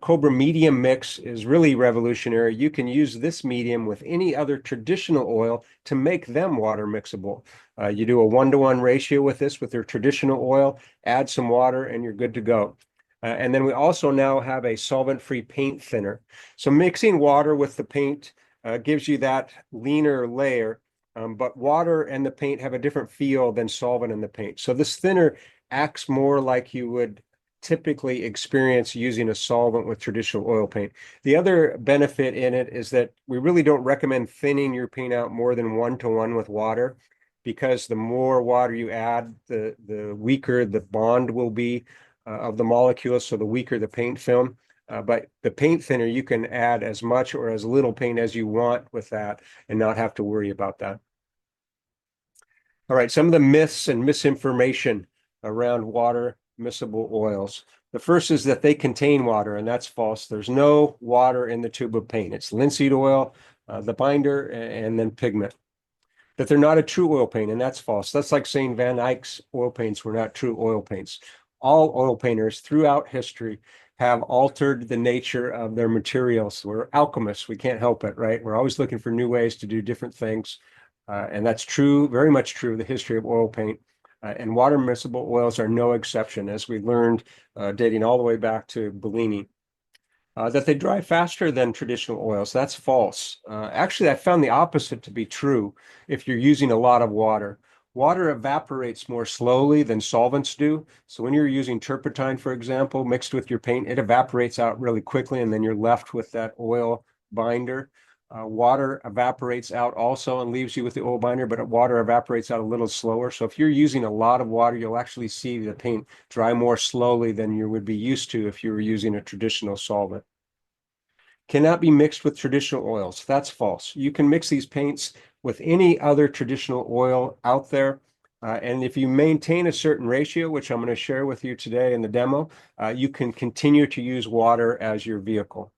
Cobra Medium Mix is really revolutionary. You can use this medium with any other traditional oil to make them water mixable. You do a 1-to-1 ratio with this with your traditional oil, add some water, and you're good to go. And then we also now have a solvent-free paint thinner. So mixing water with the paint gives you that leaner layer, but water and the paint have a different feel than solvent in the paint. So this thinner acts more like you would typically experience using a solvent with traditional oil paint. The other benefit in it is that we really don't recommend thinning your paint out more than 1-to-1 with water, because the more water you add, the weaker the bond will be of the molecules, so the weaker the paint film. But the paint thinner, you can add as much or as little paint as you want with that and not have to worry about that. All right, some of the myths and misinformation around water miscible oils. The first is that they contain water, and that's false. There's no water in the tube of paint. It's linseed oil, the binder, and then pigment. That they're not a true oil paint, and that's false. That's like saying Van Eyck's oil paints were not true oil paints. All oil painters throughout history have altered the nature of their materials. We're alchemists. We can't help it, right? We're always looking for new ways to do different things. And that's true, very much true, the history of oil paint. And water miscible oils are no exception, as we learned dating all the way back to Bellini. That they dry faster than traditional oils. That's false. Actually, I found the opposite to be true if you're using a lot of water. Water evaporates more slowly than solvents do. So when you're using turpentine, for example, mixed with your paint, it evaporates out really quickly, and then you're left with that oil binder. Water evaporates out also and leaves you with the oil binder, but water evaporates out a little slower. So if you're using a lot of water, you'll actually see the paint dry more slowly than you would be used to if you were using a traditional solvent. Cannot be mixed with traditional oils. That's false. You can mix these paints with any other traditional oil out there. And if you maintain a certain ratio, which I'm going to share with you today in the demo, you can continue to use water as your vehicle.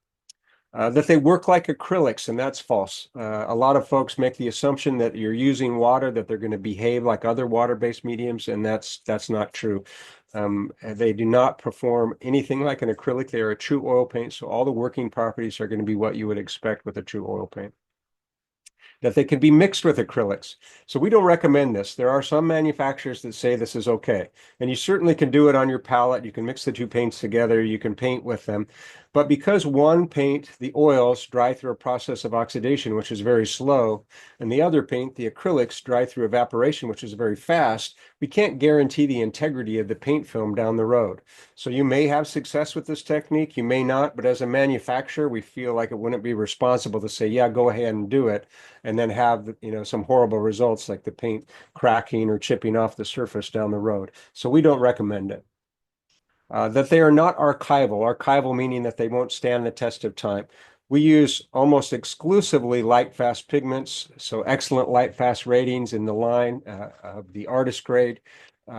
That they work like acrylics, and that's false. A lot of folks make the assumption that you're using water, that they're going to behave like other water-based mediums, and that's not true. They do not perform anything like an acrylic. They are a true oil paint, so all the working properties are going to be what you would expect with a true oil paint. That they can be mixed with acrylics. So we don't recommend this. There are some manufacturers that say this is okay. And you certainly can do it on your palette. You can mix the two paints together. You can paint with them. But because one paint, the oils, dry through a process of oxidation, which is very slow, and the other paint, the acrylics, dry through evaporation, which is very fast, we can't guarantee the integrity of the paint film down the road. So you may have success with this technique, you may not, but as a manufacturer, we feel like it wouldn't be responsible to say, yeah, go ahead and do it, and then have, some horrible results like the paint cracking or chipping off the surface down the road. So we don't recommend it. That they are not archival meaning that they won't stand the test of time. We use almost exclusively light fast pigments, so excellent light fast ratings in the line of the artist grade.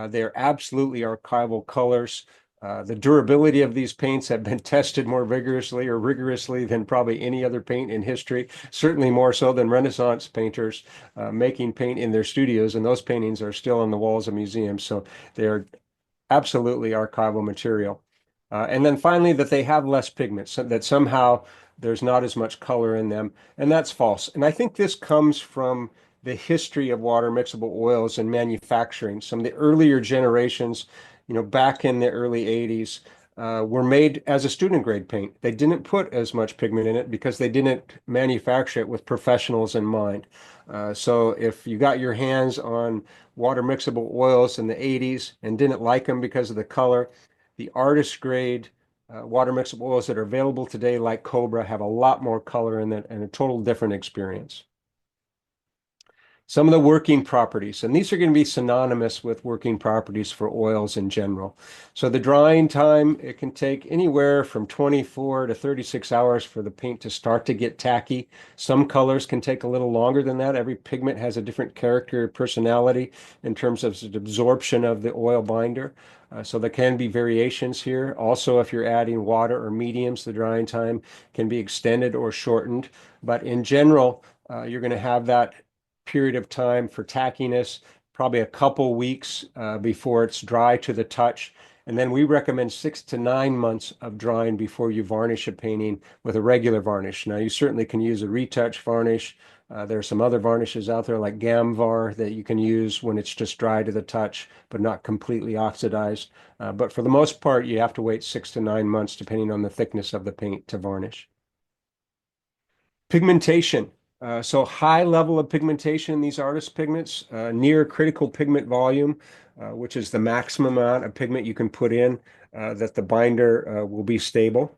They're absolutely archival colors. The durability of these paints have been tested more vigorously or rigorously than probably any other paint in history, certainly more so than Renaissance painters making paint in their studios, and those paintings are still on the walls of museums. So they're absolutely archival material. And then finally, that they have less pigments, so that somehow there's not as much color in them. And that's false. And I think this comes from the history of water mixable oils and manufacturing. Some of the earlier generations, back in the early 80s, were made as a student grade paint. They didn't put as much pigment in it because they didn't manufacture it with professionals in mind. So if you got your hands on water mixable oils in the 80s and didn't like them because of the color, the artist grade water mixable oils that are available today, like Cobra, have a lot more color in it and a total different experience. Some of the working properties, and these are going to be synonymous with working properties for oils in general. So the drying time, it can take anywhere from 24 to 36 hours for the paint to start to get tacky. Some colors can take a little longer than that. Every pigment has a different character, personality in terms of absorption of the oil binder. So there can be variations here. Also, if you're adding water or mediums, the drying time can be extended or shortened. But in general, you're going to have that period of time for tackiness, probably a couple weeks before it's dry to the touch. And then we recommend 6 to 9 months of drying before you varnish a painting with a regular varnish. Now, you certainly can use a retouch varnish. There are some other varnishes out there like Gamvar that you can use when it's just dry to the touch, but not completely oxidized. But for the most part, you have to wait 6 to 9 months, depending on the thickness of the paint, to varnish. Pigmentation. So high level of pigmentation in these artist pigments, near critical pigment volume, which is the maximum amount of pigment you can put in that the binder will be stable.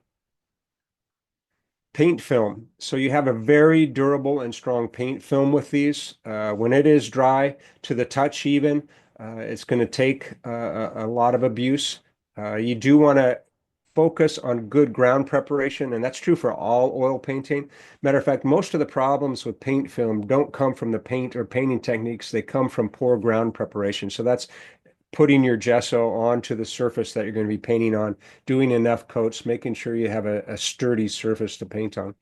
Paint film. So you have a very durable and strong paint film with these. When it is dry to the touch even, it's going to take a lot of abuse. You do want to focus on good ground preparation, and that's true for all oil painting. Matter of fact, most of the problems with paint film don't come from the paint or painting techniques, they come from poor ground preparation. So that's putting your gesso onto the surface that you're going to be painting on, doing enough coats, making sure you have a sturdy surface to paint on.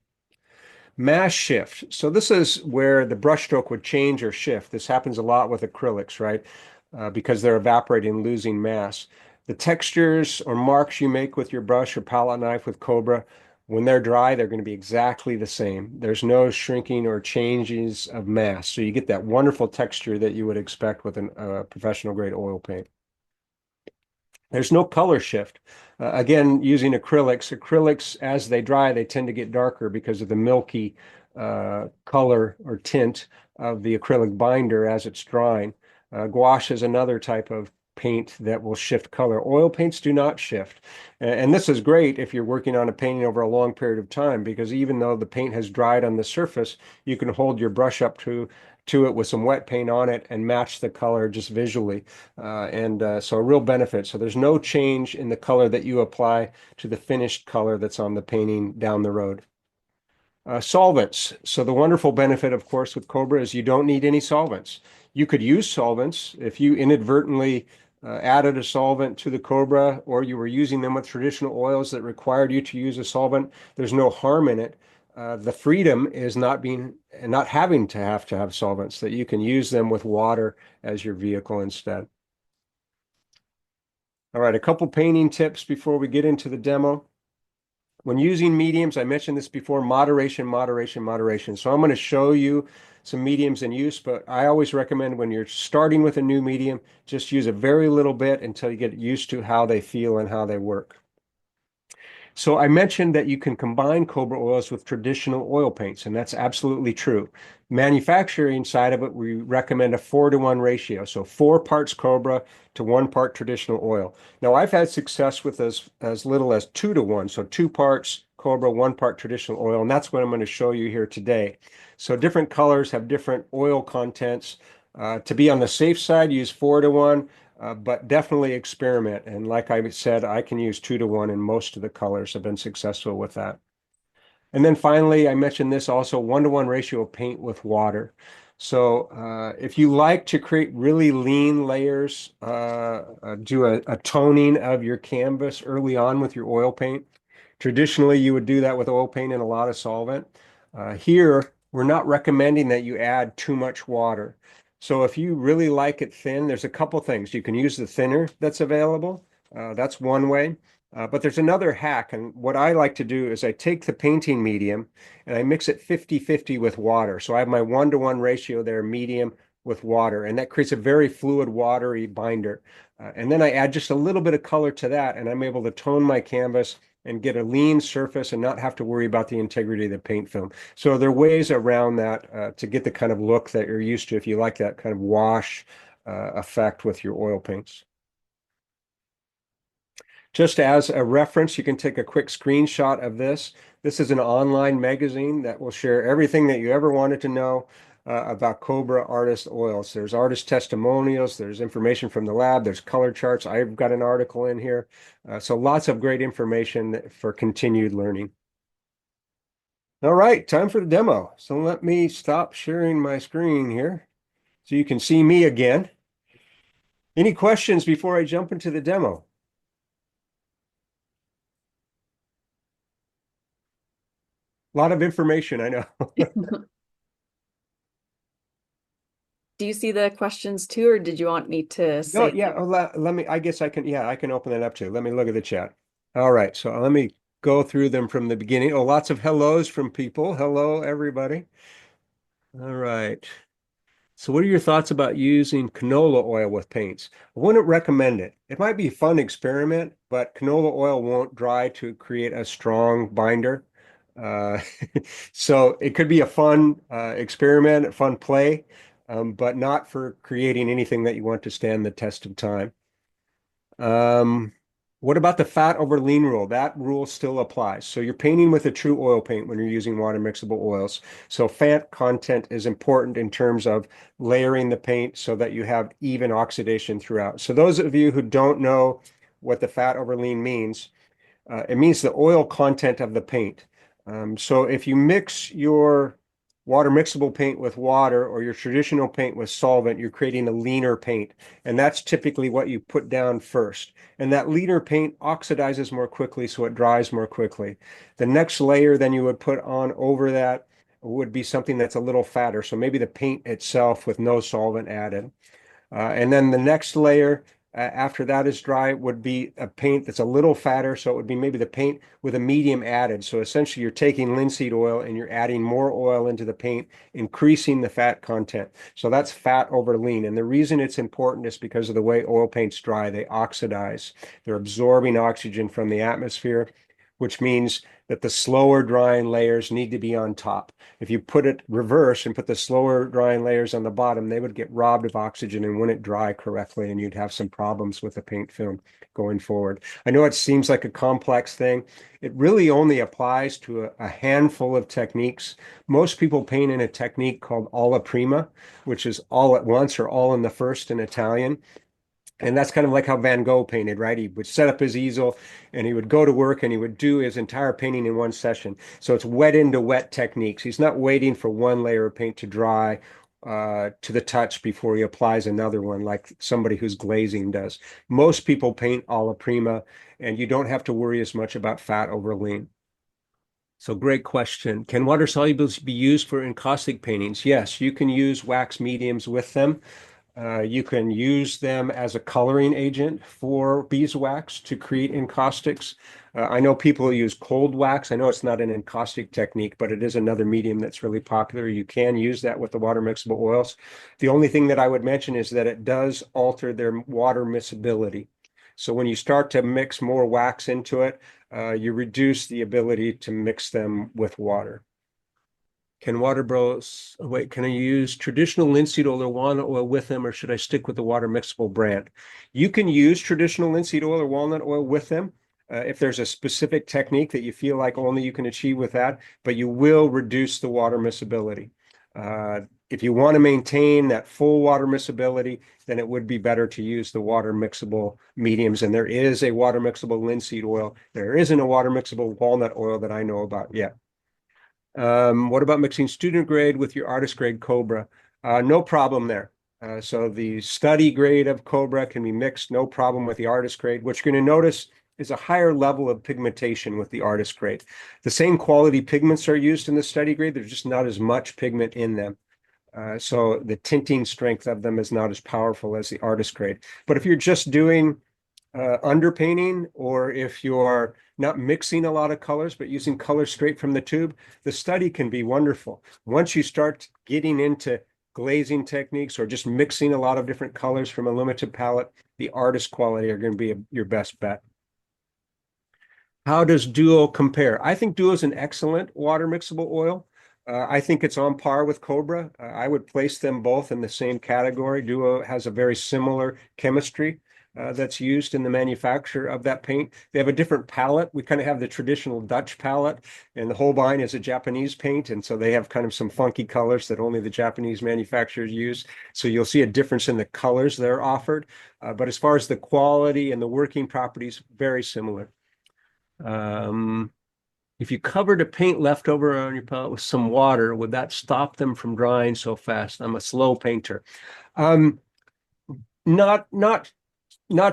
Mass shift. So this is where the brushstroke would change or shift. This happens a lot with acrylics, right? Because they're evaporating, losing mass. The textures or marks you make with your brush or palette knife with Cobra, when they're dry, they're going to be exactly the same. There's no shrinking or changes of mass. So you get that wonderful texture that you would expect with a professional grade oil paint. There's no color shift. Again, using acrylics, as they dry, they tend to get darker because of the milky color or tint of the acrylic binder as it's drying. Gouache is another type of paint that will shift color. Oil paints do not shift. And this is great if you're working on a painting over a long period of time, because even though the paint has dried on the surface, you can hold your brush up to it with some wet paint on it and match the color just visually. So a real benefit. So there's no change in the color that you apply to the finished color that's on the painting down the road. Solvents. So the wonderful benefit, of course, with Cobra is you don't need any solvents. You could use solvents if you inadvertently added a solvent to the Cobra, or you were using them with traditional oils that required you to use a solvent. There's no harm in it. The freedom is not having to have solvents, that you can use them with water as your vehicle instead. All right, a couple painting tips before we get into the demo. When using mediums, I mentioned this before, moderation, moderation, moderation. So I'm going to show you some mediums in use, but I always recommend when you're starting with a new medium, just use a very little bit until you get used to how they feel and how they work. So I mentioned that you can combine Cobra oils with traditional oil paints, and that's absolutely true. Manufacturing side of it, we recommend a 4-to-1 ratio. So 4 parts Cobra to 1 part traditional oil. Now I've had success with as little as 2-to-1. So 2 parts Cobra, 1 part traditional oil. And that's what I'm going to show you here today. So different colors have different oil contents. To be on the safe side, use 4-to-1. But definitely experiment. And like I said, I can use 2-to-1 in most of the colors. I've been successful with that. And then finally, I mentioned this also, 1-to-1 ratio of paint with water. So if you like to create really lean layers, do a toning of your canvas early on with your oil paint. Traditionally, you would do that with oil paint and a lot of solvent. Here, we're not recommending that you add too much water. So if you really like it thin, there's a couple things. You can use the thinner that's available. That's one way. But there's another hack. And what I like to do is I take the painting medium and I mix it 50-50 with water. So I have my 1-to-1 ratio there, medium with water. And that creates a very fluid, watery binder. And then I add just a little bit of color to that, and I'm able to tone my canvas and get a lean surface and not have to worry about the integrity of the paint film. So there are ways around that to get the kind of look that you're used to if you like that kind of wash effect with your oil paints. Just as a reference, you can take a quick screenshot of this. This is an online magazine that will share everything that you ever wanted to know about Cobra Artist Oils. There's artist testimonials, there's information from the lab, there's color charts. I've got an article in here. So lots of great information for continued learning. All right, time for the demo. So let me stop sharing my screen here so you can see me again. Any questions before I jump into the demo? A lot of information, I know. Do you see the questions too, or did you want me to No, say? yeah, let me, I guess I can, yeah, I can open that up too. Let me look at the chat. All right, so let me go through them from the beginning. Oh, lots of hellos from people. Hello, everybody. All right. So what are your thoughts about using canola oil with paints? I wouldn't recommend it. It might be a fun experiment, but canola oil won't dry to create a strong binder. Uh, so it could be a fun experiment, a fun play, but not for creating anything that you want to stand the test of time. Um, what about the fat over lean rule? That rule still applies. So you're painting with a true oil paint when you're using water mixable oils. So fat content is important in terms of layering the paint so that you have even oxidation throughout. So those of you who don't know what the fat over lean means, It means the oil content of the paint. So if you mix your water mixable paint with water or your traditional paint with solvent, you're creating a leaner paint. And that's typically what you put down first. And that leaner paint oxidizes more quickly, so it dries more quickly. The next layer then you would put on over that would be something that's a little fatter. So maybe the paint itself with no solvent added. And then the next layer after that is dry would be a paint that's a little fatter. So it would be maybe the paint with a medium added. So essentially you're taking linseed oil and you're adding more oil into the paint, increasing the fat content. So that's fat over lean. And the reason it's important is because of the way oil paints dry. They oxidize. They're absorbing oxygen from the atmosphere, which means that the slower drying layers need to be on top. If you put it reverse and put the slower drying layers on the bottom, they would get robbed of oxygen and wouldn't dry correctly, and you'd have some problems with the paint film going forward. I know it seems like a complex thing. It really only applies to a handful of techniques. Most people paint in a technique called alla prima, which is all at once or all in the first in Italian. And that's kind of like how Van Gogh painted, right? He would set up his easel and he would go to work and he would do his entire painting in one session. So it's wet into wet techniques. He's not waiting for one layer of paint to dry to the touch before he applies another one, like somebody who's glazing does. Most people paint alla prima, and you don't have to worry as much about fat over lean. So great question. Can water solubles be used for encaustic paintings? Yes, you can use wax mediums with them. You can use them as a coloring agent for beeswax to create encaustics. I know people use cold wax. I know it's not an encaustic technique, but it is another medium that's really popular. You can use that with the water mixable oils. The only thing that I would mention is that it does alter their water miscibility. So when you start to mix more wax into it, you reduce the ability to mix them with water. Can can I use traditional linseed oil or walnut oil with them, or should I stick with the water mixable brand? You can use traditional linseed oil or walnut oil with them if there's a specific technique that you feel like only you can achieve with that, but you will reduce the water miscibility. If you want to maintain that full water miscibility, then it would be better to use the water mixable mediums. And there is a water mixable linseed oil. There isn't a water mixable walnut oil that I know about yet. What about mixing student grade with your artist grade Cobra? No problem there. So the study grade of Cobra can be mixed, no problem with the artist grade. What you're going to notice is a higher level of pigmentation with the artist grade. The same quality pigments are used in the study grade. There's just not as much pigment in them. So the tinting strength of them is not as powerful as the artist grade. But if you're just doing underpainting, or if you're not mixing a lot of colors, but using colors straight from the tube, the study can be wonderful. Once you start getting into glazing techniques or just mixing a lot of different colors from a limited palette, the artist quality are going to be your best bet. How does Duo compare? I think Duo is an excellent water mixable oil. I think it's on par with Cobra. I would place them both in the same category. Duo has a very similar chemistry that's used in the manufacture of that paint. They have a different palette. We kind of have the traditional Dutch palette, and the Holbein is a Japanese paint, and so they have kind of some funky colors that only the Japanese manufacturers use. So you'll see a difference in the colors they're offered. But as far as the quality and the working properties, very similar. If you covered a paint left over on your palette with some water, would that stop them from drying so fast? I'm a slow painter. Um, not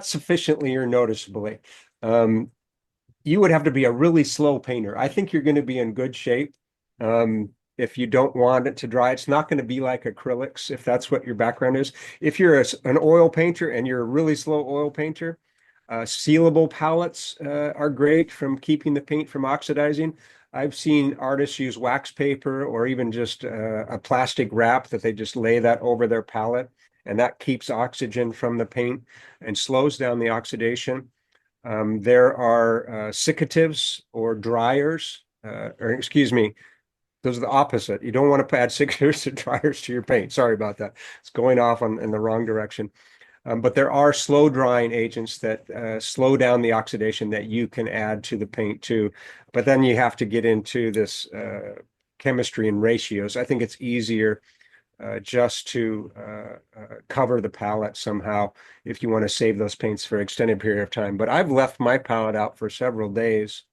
sufficiently or noticeably. You would have to be a really slow painter. I think you're going to be in good shape. If you don't want it to dry, it's not going to be like acrylics, if that's what your background is. If you're an oil painter and you're a really slow oil painter, sealable palettes are great from keeping the paint from oxidizing. I've seen artists use wax paper or even just a plastic wrap that they just lay that over their palette, and that keeps oxygen from the paint and slows down the oxidation. There are secatives or dryers, or excuse me, those are the opposite. You don't want to add secateurs or dryers to your paint. Sorry about that. It's going off in the wrong direction. But there are slow drying agents that slow down the oxidation that you can add to the paint too. But then you have to get into this chemistry and ratios. I think it's easier just to cover the palette somehow if you want to save those paints for an extended period of time. But I've left my palette out for several days.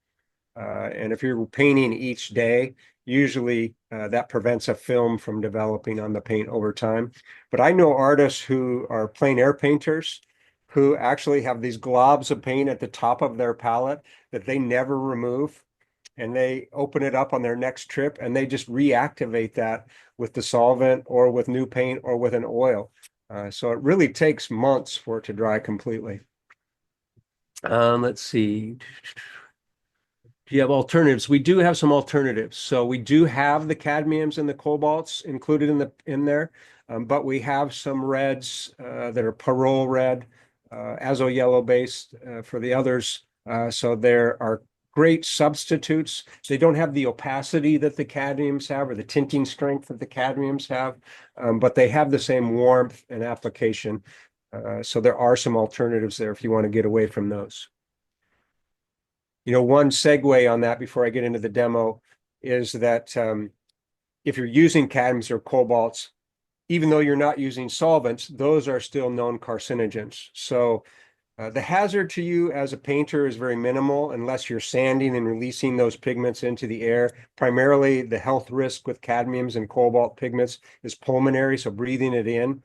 And if you're painting each day, usually that prevents a film from developing on the paint over time. But I know artists who are plein air painters who actually have these globs of paint at the top of their palette that they never remove. And they open it up on their next trip and they just reactivate that with the solvent or with new paint or with an oil. So it really takes months for it to dry completely. Let's see. Do you have alternatives? We do have some alternatives. So we do have the cadmiums and the cobalts included in there, but we have some reds that are Parole red, azo yellow based for the others. So there are great substitutes. They don't have the opacity that the cadmiums have or the tinting strength that the cadmiums have, but they have the same warmth and application. So there are some alternatives there if you want to get away from those. One segue on that before I get into the demo is that if you're using cadmiums or cobalts, even though you're not using solvents, those are still known carcinogens. So the hazard to you as a painter is very minimal unless you're sanding and releasing those pigments into the air. Primarily, the health risk with cadmiums and cobalt pigments is pulmonary, so breathing it in.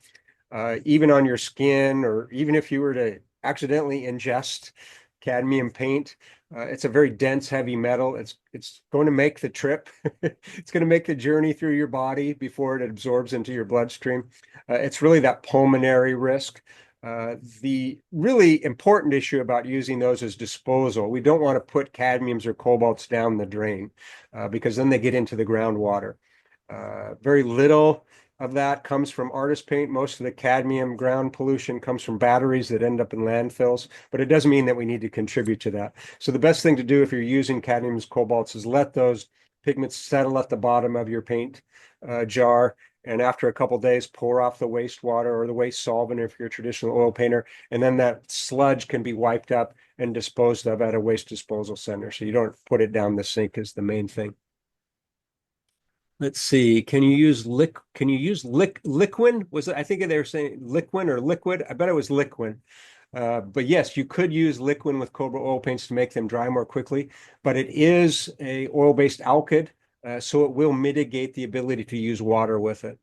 Even on your skin, or even if you were to accidentally ingest cadmium paint, it's a very dense, heavy metal. It's going to make the trip. It's going to make the journey through your body before it absorbs into your bloodstream. It's really that pulmonary risk. The really important issue about using those is disposal. We don't want to put cadmiums or cobalts down the drain because then they get into the groundwater. Very little of that comes from artist paint. Most of the cadmium ground pollution comes from batteries that end up in landfills, but it doesn't mean that we need to contribute to that. So the best thing to do if you're using cadmiums, cobalts is let those pigments settle at the bottom of your paint jar. And after a couple days, pour off the wastewater or the waste solvent if you're a traditional oil painter. And then that sludge can be wiped up and disposed of at a waste disposal center. So you don't put it down the sink is the main thing. Let's see. Can you use liquid? Was it, I think they were saying liquid or liquid. I bet it was liquid. But yes, you could use liquid with Cobra oil paints to make them dry more quickly, but it is a oil-based alkyd, so it will mitigate the ability to use water with it.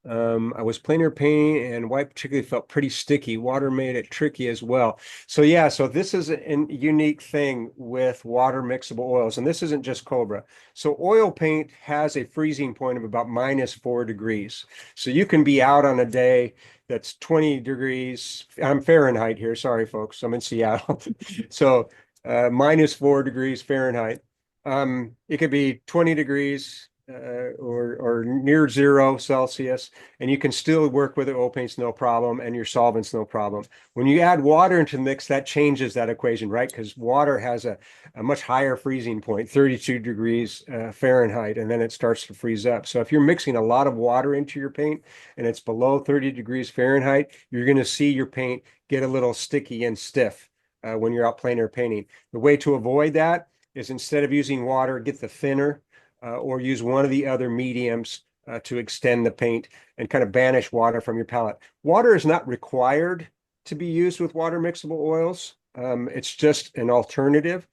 I was plein air painting and white particularly felt pretty sticky. Water made it tricky as well. So yeah, so this is a unique thing with water mixable oils, and this isn't just Cobra. So oil paint has a freezing point of about -4 degrees. So you can be out on a day that's 20 degrees. I'm Fahrenheit here. Sorry, folks. I'm in Seattle. So -4 degrees Fahrenheit. It could be 20 degrees or near 0 Celsius, and you can still work with the oil paints no problem and your solvents no problem. When you add water into the mix, that changes that equation, right? Because water has a much higher freezing point, 32 degrees Fahrenheit, and then it starts to freeze up. So if you're mixing a lot of water into your paint and it's below 30 degrees Fahrenheit, you're going to see your paint get a little sticky and stiff when you're out plein air painting. The way to avoid that is instead of using water, get the thinner or use one of the other mediums to extend the paint and kind of banish water from your palette. Water is not required to be used with water mixable oils. It's just an alternative.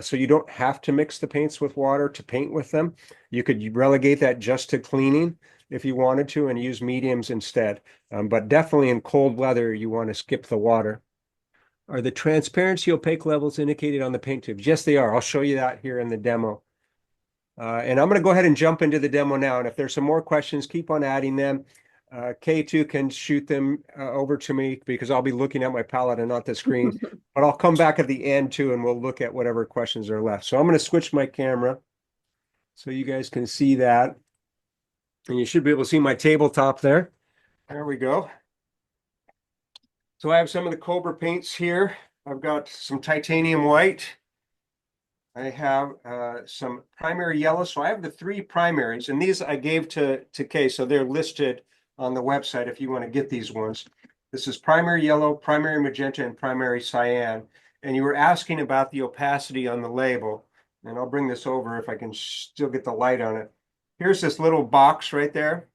So you don't have to mix the paints with water to paint with them. You could relegate that just to cleaning if you wanted to and use mediums instead. But definitely in cold weather, you want to skip the water. Are the transparency opaque levels indicated on the paint tubes? Yes, they are. I'll show you that here in the demo. And I'm going to go ahead and jump into the demo now. And if there's some more questions, keep on adding them. K2 can shoot them over to me because I'll be looking at my palette and not the screen. But I'll come back at the end too, and we'll look at whatever questions are left. So I'm going to switch my camera so you guys can see that. And you should be able to see my tabletop there. There we go. So I have some of the Cobra paints here. I've got some titanium white. I have some primary yellow. So I have the 3 primaries, and these I gave to Kay, so they're listed on the website if you want to get these ones. This is primary yellow, primary magenta, and primary cyan. And you were asking about the opacity on the label, and I'll bring this over if I can still get the light on it. Here's this little box right there.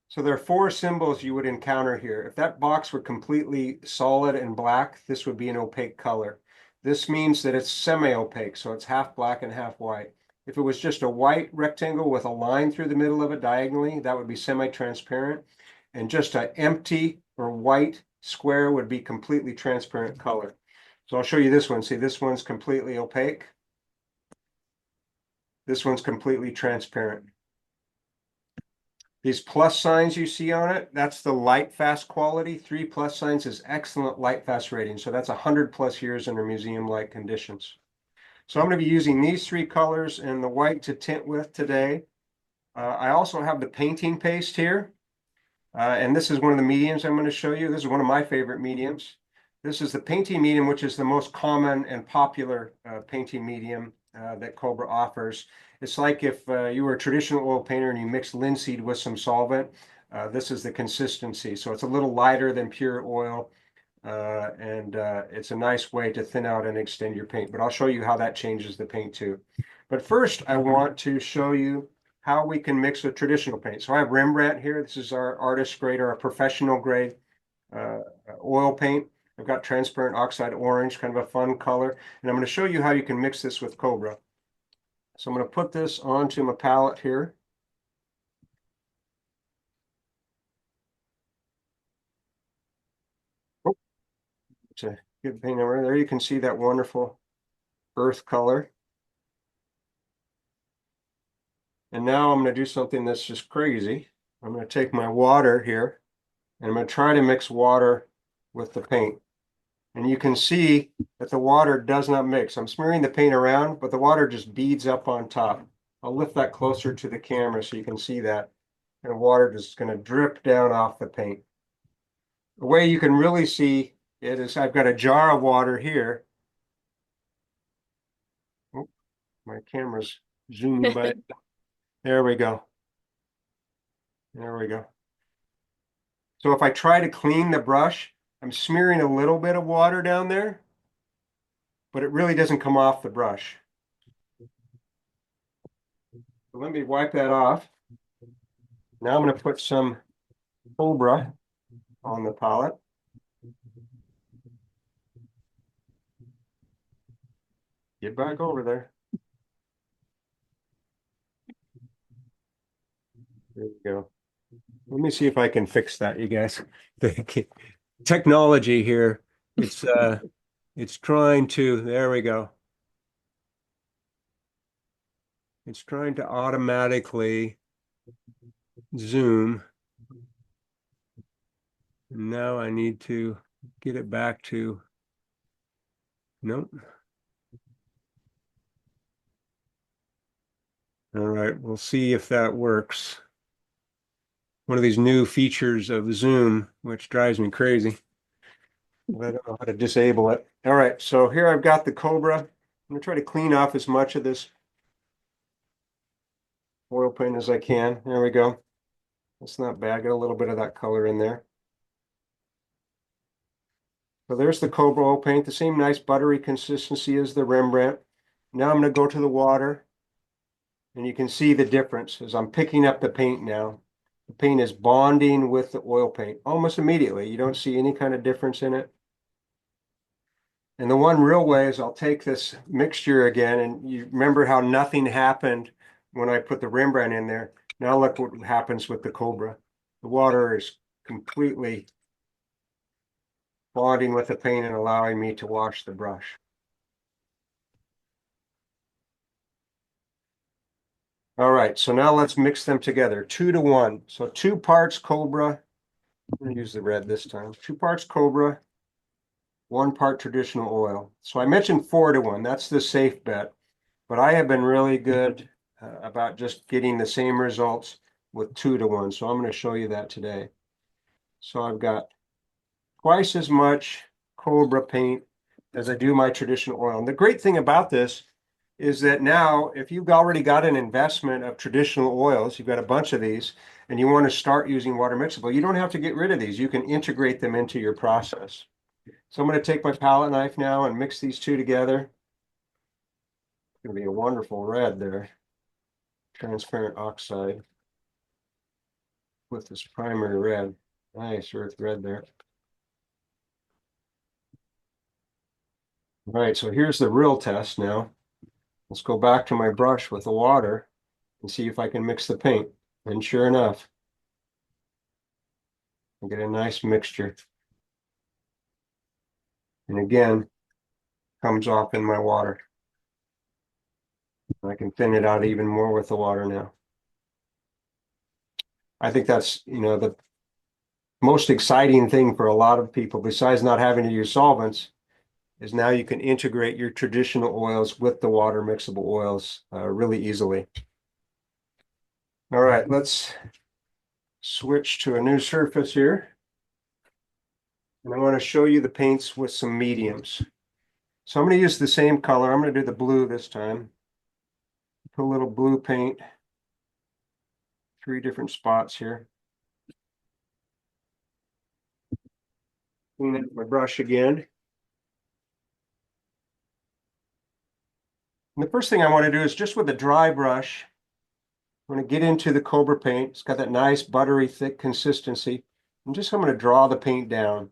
So there are four symbols you would encounter here. If that box were completely solid and black, this would be an opaque color. This means that it's semi-opaque, so it's half black and half white. If it was just a white rectangle with a line through the middle of it diagonally, that would be semi-transparent. And just an empty or white square would be completely transparent color. So I'll show you this one. See, this one's completely opaque. This one's completely transparent. These plus signs you see on it, that's the light fast quality. 3 plus signs is excellent light fast rating. So that's 100 plus years under museum light conditions. So I'm going to be using these 3 colors and the white to tint with today. I also have the painting paste here. And this is one of the mediums I'm going to show you. This is one of my favorite mediums. This is the painting medium, which is the most common and popular painting medium that Cobra offers. It's like if you were a traditional oil painter and you mix linseed with some solvent, this is the consistency. So it's a little lighter than pure oil, and it's a nice way to thin out and extend your paint. But I'll show you how that changes the paint too. But first, I want to show you how we can mix with traditional paint. So I have Rembrandt here. This is our artist grade or our professional grade oil paint. I've got transparent oxide orange, kind of a fun color. And I'm going to show you how you can mix this with Cobra. So I'm going to put this onto my palette here. Oh, it's a good paint over there. You can see that wonderful earth color. And now I'm going to do something that's just crazy. I'm going to take my water here and I'm going to try to mix water with the paint. And you can see that the water does not mix. I'm smearing the paint around, but the water just beads up on top. I'll lift that closer to the camera so you can see that. And water just going to drip down off the paint. The way you can really see it is I've got a jar of water here. Oh, my camera's zooming by. There we go. There we go. So if I try to clean the brush, I'm smearing a little bit of water down there, but it really doesn't come off the brush. So let me wipe that off. Now I'm going to put some Cobra on the palette. Get back over there. There we go. Let me see if I can fix that, you guys. The technology here, it's trying to, there we go. It's trying to automatically zoom. Now I need to get it back to, nope. All right, we'll see if that works. One of these new features of Zoom, which drives me crazy. I don't know how to disable it. All right, so here I've got the Cobra. I'm gonna try to clean off as much of this oil paint as I can. There we go. That's not bad. Got a little bit of that color in there. So there's the Cobra oil paint, the same nice buttery consistency as the Rembrandt. Now I'm going to go to the water, and you can see the difference as I'm picking up the paint now. The paint is bonding with the oil paint almost immediately. You don't see any kind of difference in it. And the one real way is I'll take this mixture again, and you remember how nothing happened when I put the Rembrandt in there. Now look what happens with the Cobra. The water is completely bonding with the paint and allowing me to wash the brush. All right, so now let's mix them together, 2 to 1. So 2 parts Cobra. I'm going to use the red this time. 2 parts Cobra, 1 part traditional oil. So I mentioned 4 to 1. That's the safe bet. But I have been really good about just getting the same results with 2 to 1. So I'm going to show you that today. So I've got twice as much Cobra paint as I do my traditional oil. And the great thing about this is that now, if you've already got an investment of traditional oils, you've got a bunch of these, and you want to start using water mixable, you don't have to get rid of these. You can integrate them into your process. So I'm going to take my palette knife now and mix these 2 together. It's going to be a wonderful red there. Transparent oxide. with this primary red. Nice earth red there. All right, so here's the real test now. Let's go back to my brush with the water and see if I can mix the paint. And sure enough, I get a nice mixture. And again, comes off in my water. I can thin it out even more with the water now. I think that's, the most exciting thing for a lot of people, besides not having to use solvents, is now you can integrate your traditional oils with the water mixable oils really easily. All right, let's switch to a new surface here. And I want to show you the paints with some mediums. So I'm going to use the same color. I'm going to do the blue this time. Put a little blue paint, 3 different spots here. Clean up my brush again. And the first thing I want to do is just with a dry brush, I'm going to get into the Cobra paint. It's got that nice buttery thick consistency. I'm going to draw the paint down.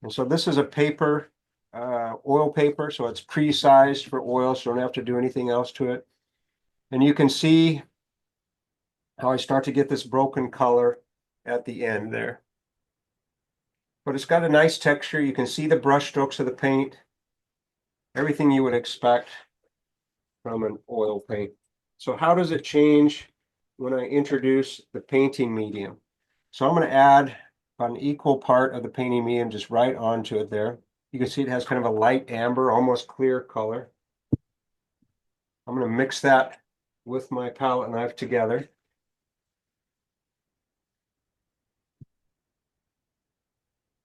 And so this is a paper, oil paper, so it's pre-sized for oil, so you don't have to do anything else to it. And you can see how I start to get this broken color at the end there. But it's got a nice texture. You can see the brush strokes of the paint. Everything you would expect from an oil paint. So how does it change when I introduce the painting medium? So I'm going to add about an equal part of the painting medium just right onto it there. You can see it has kind of a light amber, almost clear color. I'm going to mix that with my palette knife together.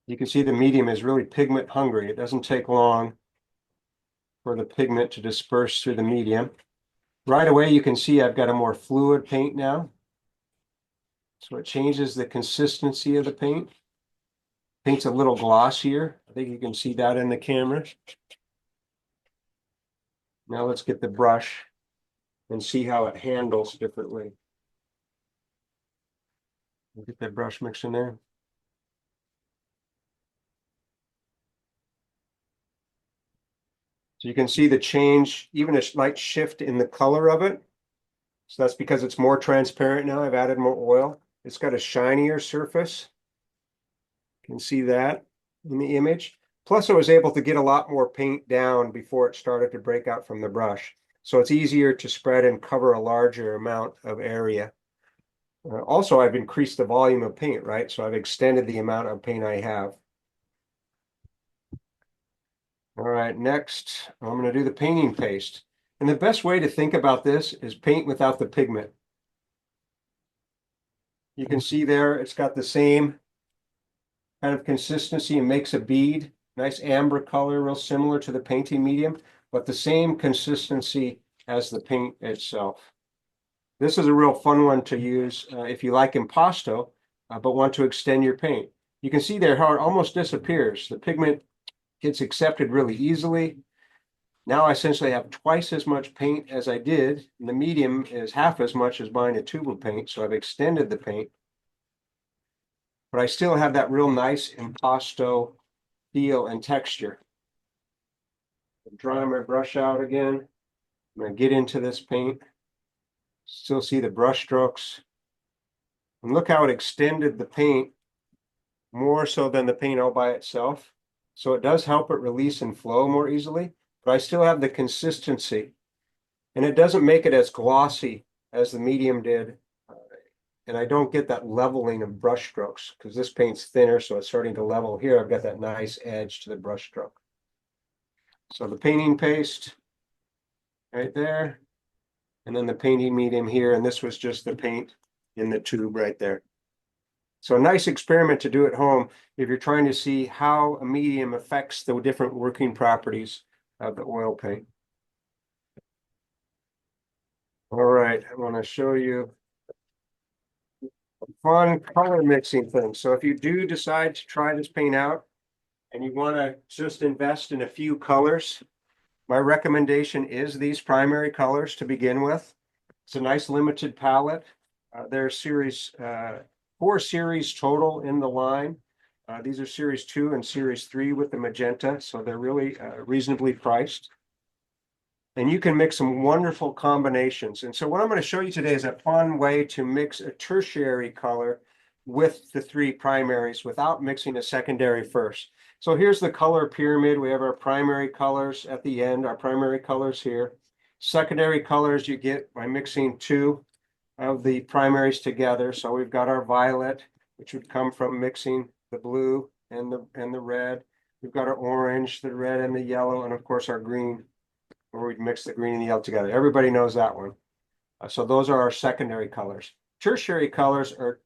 You can see the medium is really pigment hungry. It doesn't take long for the pigment to disperse through the medium. Right away, you can see I've got a more fluid paint now. So it changes the consistency of the paint. Paint's a little glossier. I think you can see that in the camera. Now let's get the brush and see how it handles differently. Get that brush mix in there. So you can see the change, even a slight shift in the color of it. So that's because it's more transparent now. I've added more oil. It's got a shinier surface. You can see that in the image. Plus, I was able to get a lot more paint down before it started to break out from the brush. So it's easier to spread and cover a larger amount of area. Also, I've increased the volume of paint, right? So I've extended the amount of paint I have. All right, next, I'm going to do the painting paste. And the best way to think about this is paint without the pigment. You can see there, it's got the same kind of consistency and makes a bead. Nice amber color, real similar to the painting medium, but the same consistency as the paint itself. This is a real fun one to use if you like impasto, but want to extend your paint. You can see there how it almost disappears. The pigment gets accepted really easily. Now I essentially have twice as much paint as I did, and the medium is half as much as buying a tube of paint, so I've extended the paint. But I still have that real nice impasto feel and texture. I'm drying my brush out again. I'm going to get into this paint. Still see the brush strokes. And look how it extended the paint more so than the paint all by itself. So it does help it release and flow more easily, but I still have the consistency. And it doesn't make it as glossy as the medium did. And I don't get that leveling of brush strokes because this paint's thinner, so it's starting to level here. I've got that nice edge to the brush stroke. So the painting paste right there, and then the painting medium here, and this was just the paint in the tube right there. So a nice experiment to do at home if you're trying to see how a medium affects the different working properties of the oil paint. All right, I want to show you a fun color mixing thing. So if you do decide to try this paint out and you want to just invest in a few colors, my recommendation is these primary colors to begin with. It's a nice limited palette. They're series 4 series total in the line. These are series 2 and series 3 with the magenta, so they're really reasonably priced. And you can mix some wonderful combinations. And so what I'm going to show you today is a fun way to mix a tertiary color with the 3 primaries without mixing a secondary first. So here's the color pyramid. We have our primary colors at the end, our primary colors here. Secondary colors you get by mixing 2 of the primaries together. So we've got our violet, which would come from mixing the blue and the red. We've got our orange, the red and the yellow, and of course our green, where we'd mix the green and the yellow together. Everybody knows that one. So those are our secondary colors. Tertiary colors are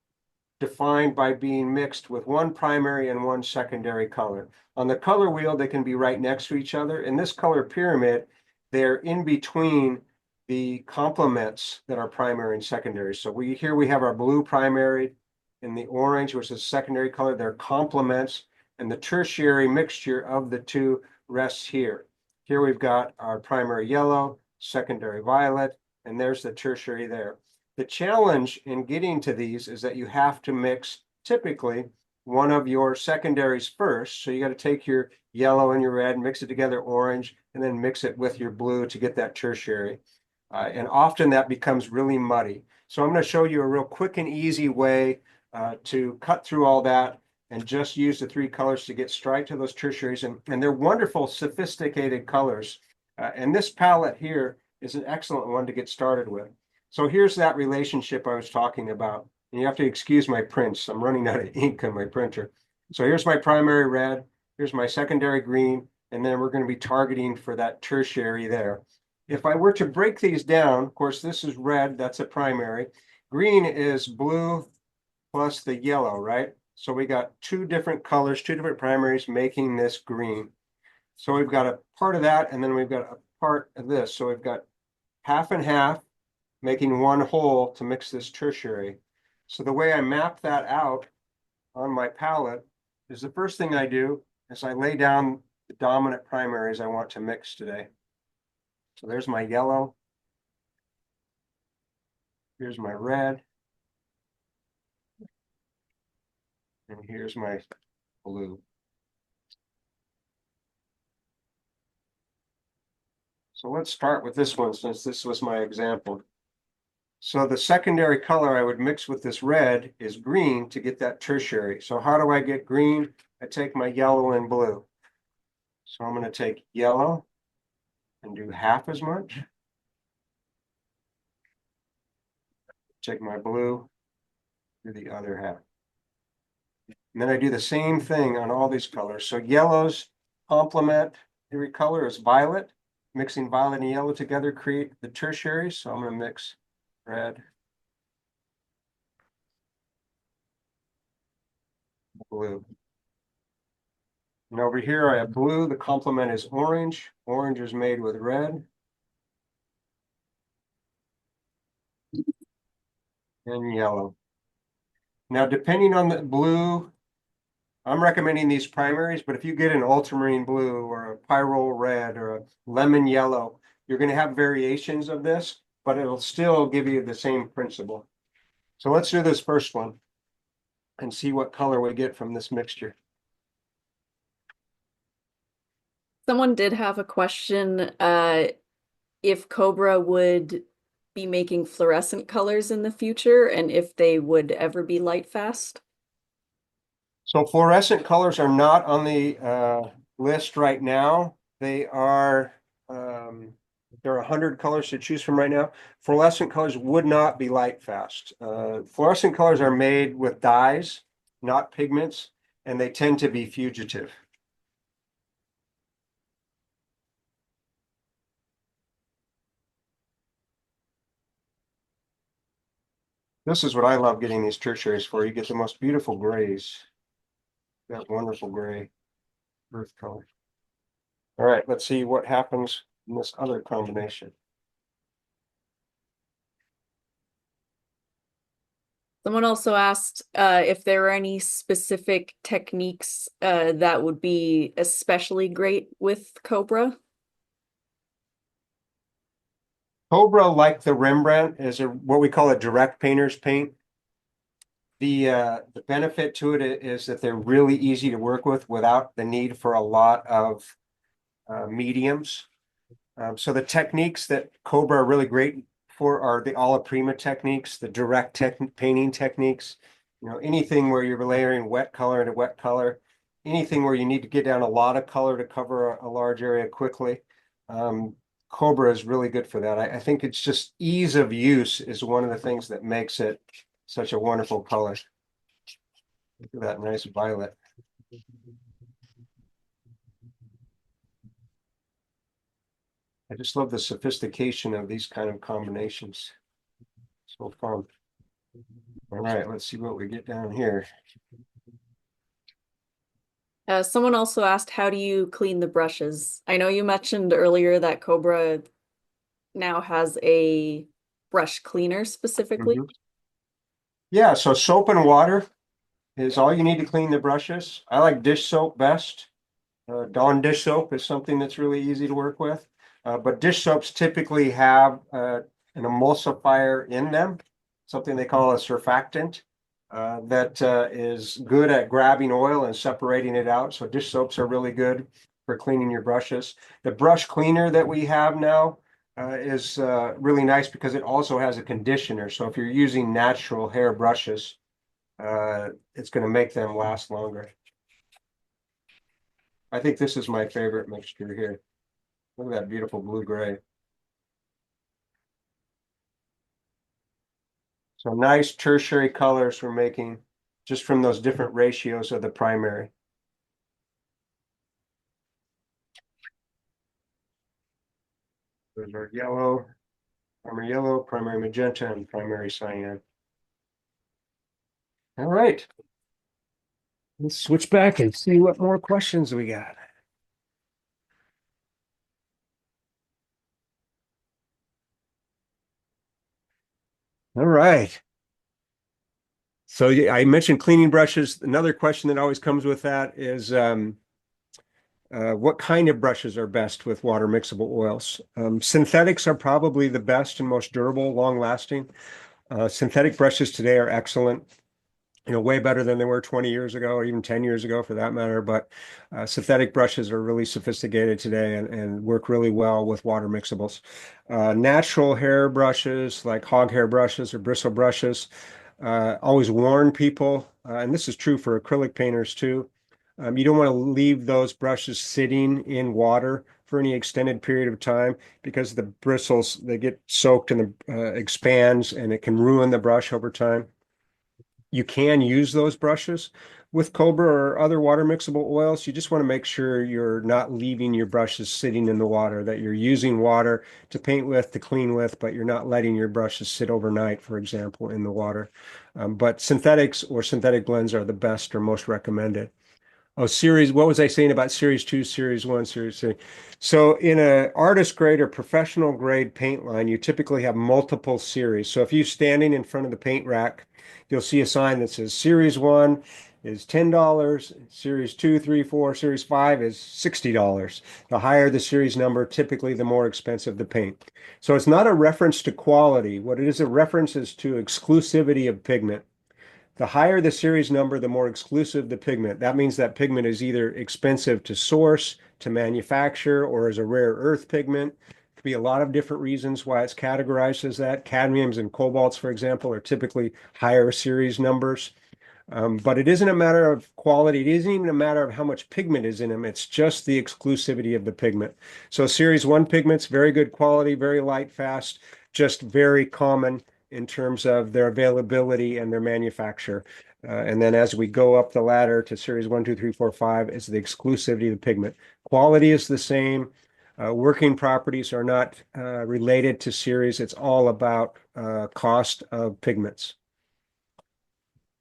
defined by being mixed with 1 primary and 1 secondary color. On the color wheel, they can be right next to each other. In this color pyramid, they're in between the complements that are primary and secondary. So here we have our blue primary and the orange, which is secondary color. They're complements, and the tertiary mixture of the 2 rests here. Here we've got our primary yellow, secondary violet, and there's the tertiary there. The challenge in getting to these is that you have to mix typically one of your secondaries first. So you got to take your yellow and your red, mix it together, orange, and then mix it with your blue to get that tertiary. And often that becomes really muddy. So I'm going to show you a real quick and easy way to cut through all that and just use the 3 colors to get straight to those tertiaries. And they're wonderful, sophisticated colors. And this palette here is an excellent one to get started with. So here's that relationship I was talking about. And you have to excuse my prints. I'm running out of ink on my printer. So here's my primary red. Here's my secondary green. And then we're going to be targeting for that tertiary there. If I were to break these down, of course, this is red. That's a primary. Green is blue plus the yellow, right? So we got 2 different colors, 2 different primaries making this green. So we've got a part of that, and then we've got a part of this. So we've got half and half, making 1 whole to mix this tertiary. So the way I map that out on my palette is the first thing I do is I lay down the dominant primaries I want to mix today. So there's my yellow. Here's my red. And here's my blue. So let's start with this one since this was my example. So the secondary color I would mix with this red is green to get that tertiary. So how do I get green? I take my yellow and blue. So I'm going to take yellow and do half as much. Take my blue, do the other half. And then I do the same thing on all these colors. So yellows complement every color is violet. Mixing violet and yellow together create the tertiary. So I'm going to mix red, blue. And over here I have blue. The complement is orange. Orange is made with red. And yellow. Now, depending on the blue, I'm recommending these primaries, but if you get an ultramarine blue or a pyrrole red or a lemon yellow, you're going to have variations of this, but it'll still give you the same principle. So let's do this first one and see what color we get from this mixture. Someone did have a question, if Cobra would be making fluorescent colors in the future and if they would ever be light fast. So fluorescent colors are not on the list right now. They are, there are 100 colors to choose from right now. Fluorescent colors would not be light fast. Fluorescent colors are made with dyes, not pigments, and they tend to be fugitive. This is what I love getting these tertiaries for. You get the most beautiful grays. That wonderful gray earth color. All right, let's see what happens in this other combination. Someone also asked if there are any specific techniques that would be especially great with Cobra. Cobra, like the Rembrandt, is what we call a direct painter's paint. The benefit to it is that they're really easy to work with without the need for a lot of mediums. So the techniques that Cobra are really great for are the alla prima techniques, the direct painting techniques. You know, anything where you're layering wet color into wet color, anything where you need to get down a lot of color to cover a large area quickly. Um, Cobra is really good for that. I think it's just ease of use is one of the things that makes it such a wonderful color. Look at that nice violet. I just love the sophistication of these kind of combinations. So fun. All right, let's see what we get down here. Someone also asked, how do you clean the brushes? I know you mentioned earlier that Cobra now has a brush cleaner specifically. Mhm. Yeah, so soap and water is all you need to clean the brushes. I like dish soap best. Dawn dish soap is something that's really easy to work with. But dish soaps typically have an emulsifier in them, something they call a surfactant, that is good at grabbing oil and separating it out. So dish soaps are really good for cleaning your brushes. The brush cleaner that we have now is really nice because it also has a conditioner. So if you're using natural hair brushes, it's going to make them last longer. I think this is my favorite mixture here. Look at that beautiful blue gray. So nice tertiary colors we're making just from those different ratios of the primary. Those are yellow, primary magenta, and primary cyan. All right. Let's switch back and see what more questions we got. All right. So yeah, I mentioned cleaning brushes. Another question that always comes with that is what kind of brushes are best with water mixable oils? Synthetics are probably the best and most durable, long lasting. Synthetic brushes today are excellent, you know, way better than they were 20 years ago or even 10 years ago for that matter. But synthetic brushes are really sophisticated today and work really well with water mixables. Natural hair brushes like hog hair brushes or bristle brushes, always warn people, and this is true for acrylic painters too. You don't want to leave those brushes sitting in water for any extended period of time because the bristles, they get soaked and expands and it can ruin the brush over time. You can use those brushes with Cobra or other water mixable oils. You just want to make sure you're not leaving your brushes sitting in the water, that you're using water to paint with, to clean with, but you're not letting your brushes sit overnight, for example, in the water. But synthetics or synthetic blends are the best or most recommended. Oh, what was I saying about series two, series one, series three? So in a artist grade or professional grade paint line, you typically have multiple series. So if you're standing in front of the paint rack, you'll see a sign that says series one is $10, series two, three, four, series five is $60. The higher the series number, typically the more expensive the paint. So it's not a reference to quality. What it is a reference is to exclusivity of pigment. The higher the series number, the more exclusive the pigment. That means that pigment is either expensive to source, to manufacture, or is a rare earth pigment. Could be a lot of different reasons why it's categorized as that. Cadmiums and cobalts, for example, are typically higher series numbers. But it isn't a matter of quality. It isn't even a matter of how much pigment is in them. It's just the exclusivity of the pigment. So series one pigments, very good quality, very light, fast, just very common in terms of their availability and their manufacture. And then as we go up the ladder to series one, two, three, four, five, is the exclusivity of the pigment. Quality is the same. Working properties are not related to series. It's all about cost of pigments.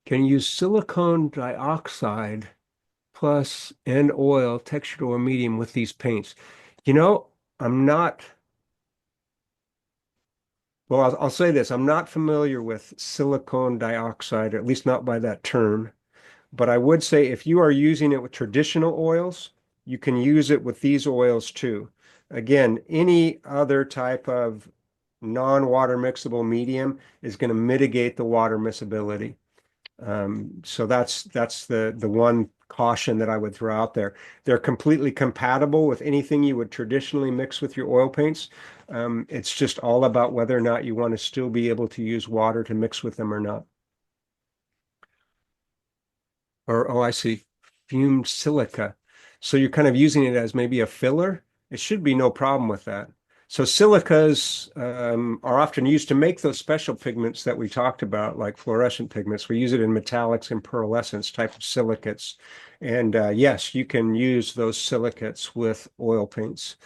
Can use silicone dioxide plus and oil textured or medium with these paints. You know, I'm not, well, I'll say this. I'm not familiar with silicone dioxide, or at least not by that term. But I would say if you are using it with traditional oils, you can use it with these oils too. Again, any other type of non-water mixable medium is going to mitigate the water miscibility. So that's the one caution that I would throw out there. They're completely compatible with anything you would traditionally mix with your oil paints. It's just all about whether or not you want to still be able to use water to mix with them or not. Or, oh, I see, fumed silica. So you're kind of using it as maybe a filler. It should be no problem with that. So silicas are often used to make those special pigments that we talked about, like fluorescent pigments. We use it in metallics and pearlescence type of silicates. And yes, you can use those silicates with oil paints.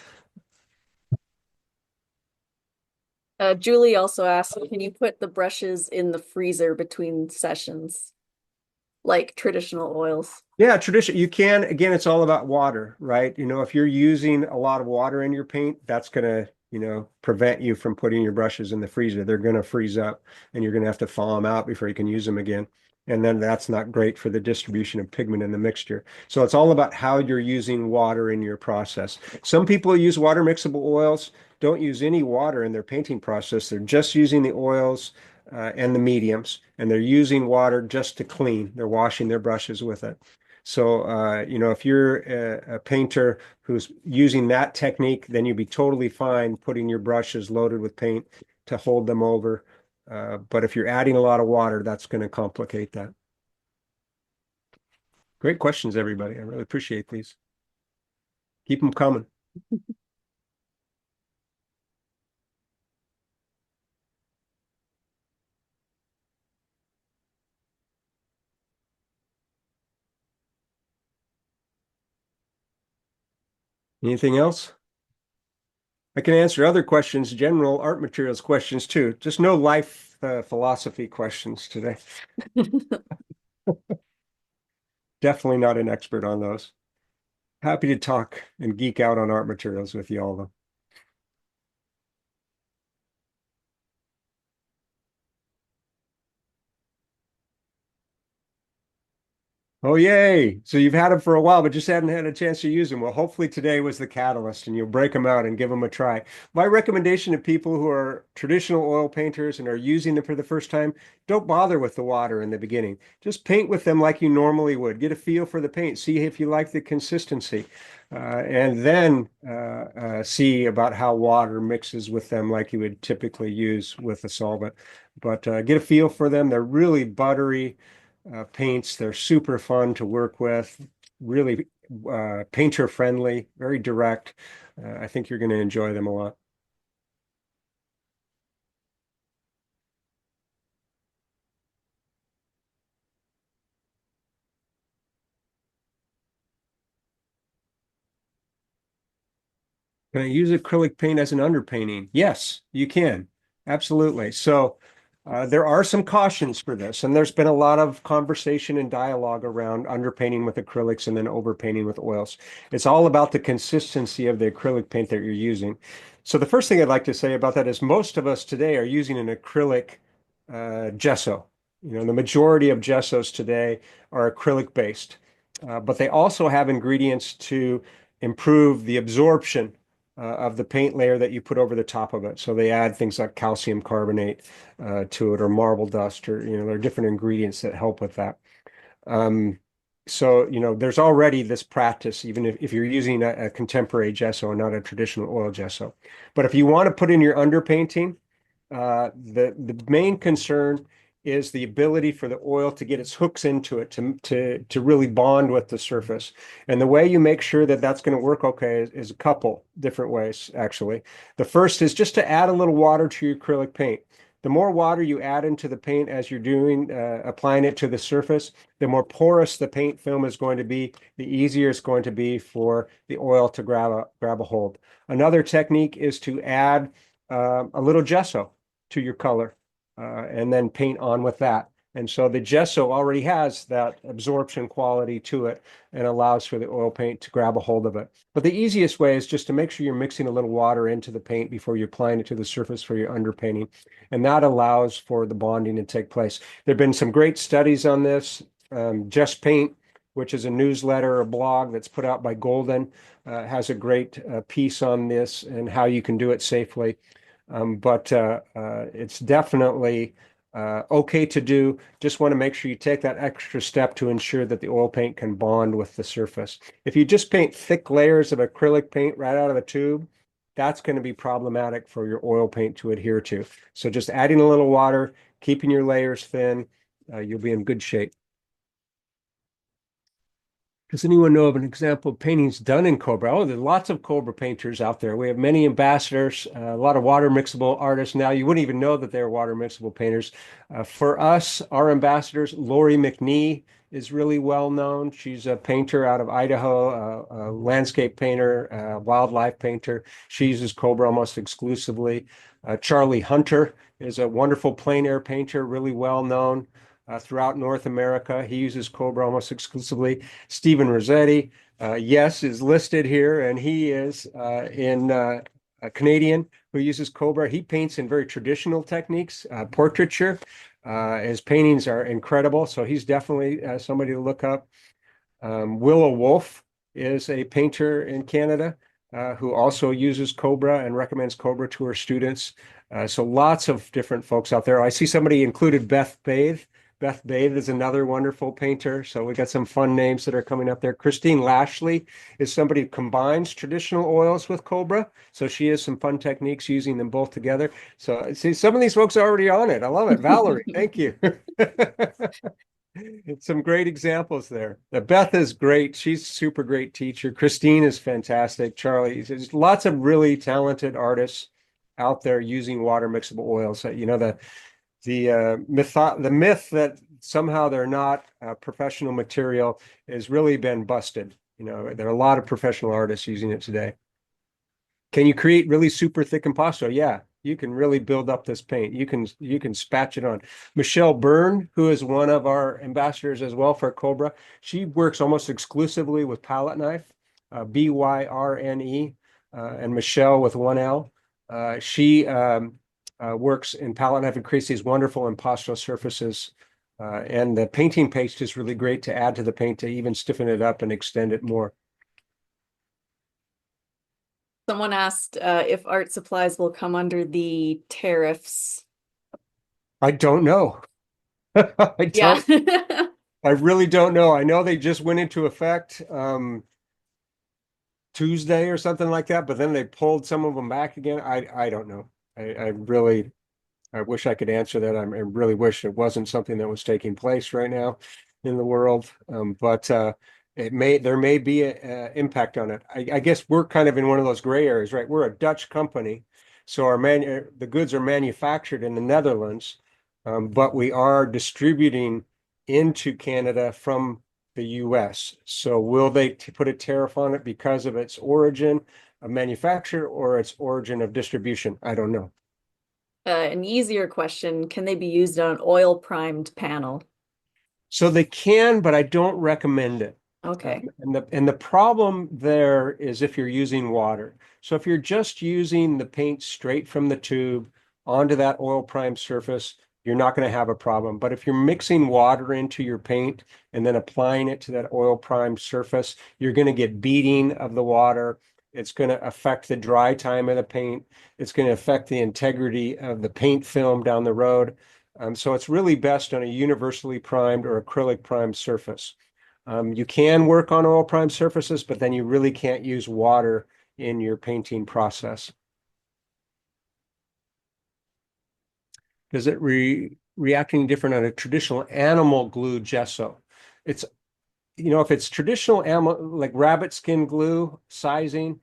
Julie also asked, can you put the brushes in the freezer between sessions, like traditional oils? Yeah, tradition. You can, again, it's all about water, right? If you're using a lot of water in your paint, that's going to, prevent you from putting your brushes in the freezer. They're going to freeze up and you're going to have to thaw them out before you can use them again. And then that's not great for the distribution of pigment in the mixture. So it's all about how you're using water in your process. Some people use water mixable oils, don't use any water in their painting process. They're just using the oils and the mediums, and they're using water just to clean. They're washing their brushes with it. So, if you're a painter who's using that technique, then you'd be totally fine putting your brushes loaded with paint to hold them over. But if you're adding a lot of water, that's going to complicate that. Great questions, everybody. I really appreciate these. Keep them coming. Anything else? I can answer other questions, general art materials questions too. Just no life philosophy questions today. Definitely not an expert on those. Happy to talk and geek out on art materials with you all, though. Oh, yay. So you've had them for a while, but just hadn't had a chance to use them. Well, hopefully today was the catalyst and you'll break them out and give them a try. My recommendation to people who are traditional oil painters and are using them for the first time, don't bother with the water in the beginning. Just paint with them like you normally would. Get a feel for the paint. See if you like the consistency. And then see about how water mixes with them like you would typically use with a solvent. But get a feel for them. They're really buttery paints. They're super fun to work with, really painter friendly, very direct. I think you're going to enjoy them a lot. Can I use acrylic paint as an underpainting? Yes, you can. Absolutely. So there are some cautions for this, and there's been a lot of conversation and dialogue around underpainting with acrylics and then overpainting with oils. It's all about the consistency of the acrylic paint that you're using. So the first thing I'd like to say about that is most of us today are using an acrylic gesso. The majority of gessos today are acrylic based, but they also have ingredients to improve the absorption of the paint layer that you put over the top of it. So they add things like calcium carbonate to it or marble dust or, there are different ingredients that help with that. Um, so, there's already this practice, even if you're using a contemporary gesso and not a traditional oil gesso. But if you want to put in your underpainting, the main concern is the ability for the oil to get its hooks into it to really bond with the surface. And the way you make sure that that's going to work okay is a couple different ways, actually. The first is just to add a little water to your acrylic paint. The more water you add into the paint as you're doing, applying it to the surface, the more porous the paint film is going to be, the easier it's going to be for the oil to grab a hold. Another technique is to add a little gesso to your color and then paint on with that. And so the gesso already has that absorption quality to it and allows for the oil paint to grab a hold of it. But the easiest way is just to make sure you're mixing a little water into the paint before you're applying it to the surface for your underpainting. And that allows for the bonding to take place. There have been some great studies on this. Just Paint, which is a newsletter, a blog that's put out by Golden, has a great piece on this and how you can do it safely. But it's definitely Okay to do. Just want to make sure you take that extra step to ensure that the oil paint can bond with the surface. If you just paint thick layers of acrylic paint right out of the tube, that's going to be problematic for your oil paint to adhere to. So just adding a little water, keeping your layers thin, you'll be in good shape. Does anyone know of an example of paintings done in Cobra? Oh, there's lots of Cobra painters out there. We have many ambassadors, a lot of water mixable artists now. You wouldn't even know that they're water mixable painters. For us, our ambassadors, Lori McNee is really well known. She's a painter out of Idaho, a landscape painter, a wildlife painter. She uses Cobra almost exclusively. Charlie Hunter is a wonderful plein air painter, really well known throughout North America. He uses Cobra almost exclusively. Stephen Rossetti, yes, is listed here, and he is a Canadian who uses Cobra. He paints in very traditional techniques, portraiture. His paintings are incredible, so he's definitely somebody to look up. Willow Wolf is a painter in Canada who also uses Cobra and recommends Cobra to her students. So lots of different folks out there. I see somebody included Beth Bathe. Beth Bathe is another wonderful painter. So we got some fun names that are coming up there. Christine Lashley is somebody who combines traditional oils with Cobra. So she has some fun techniques using them both together. So see, some of these folks are already on it. I love it. Valerie, thank you. Some great examples there. Beth is great. She's a super great teacher. Christine is fantastic. Charlie, there's lots of really talented artists out there using water mixable oils. You know, the myth that somehow they're not professional material has really been busted. You know, there are a lot of professional artists using it today. Can you create really super thick impasto? Yeah, you can really build up this paint. You can spatch it on. Michelle Byrne, who is one of our ambassadors as well for Cobra, she works almost exclusively with palette knife, Byrne, and Michelle with one L. She works in palette knife and creates these wonderful impasto surfaces. And the painting paste is really great to add to the paint to even stiffen it up and extend it more. Someone asked if art supplies will come under the tariffs. I don't know. I Yeah. don't, I really don't know. I know they just went into effect Tuesday or something like that, but then they pulled some of them back again. I don't know. I wish I could answer that. I really wish it wasn't something that was taking place right now in the world. But there may be an impact on it. I guess we're kind of in one of those gray areas, right? We're a Dutch company, so the goods are manufactured in the Netherlands, but we are distributing into Canada from the US. So will they put a tariff on it because of its origin of manufacture or its origin of distribution? I don't know. An easier question, can they be used on an oil primed panel? So they can, but I don't recommend it. Okay. And the problem there is if you're using water. So if you're just using the paint straight from the tube onto that oil prime surface, you're not going to have a problem. But if you're mixing water into your paint and then applying it to that oil prime surface, you're going to get beading of the water. It's going to affect the dry time of the paint. It's going to affect the integrity of the paint film down the road. So it's really best on a universally primed or acrylic primed surface. You can work on oil prime surfaces, but then you really can't use water in your painting process. Does it react any different on a traditional animal glue gesso? It's, if it's traditional animal, like rabbit skin glue sizing,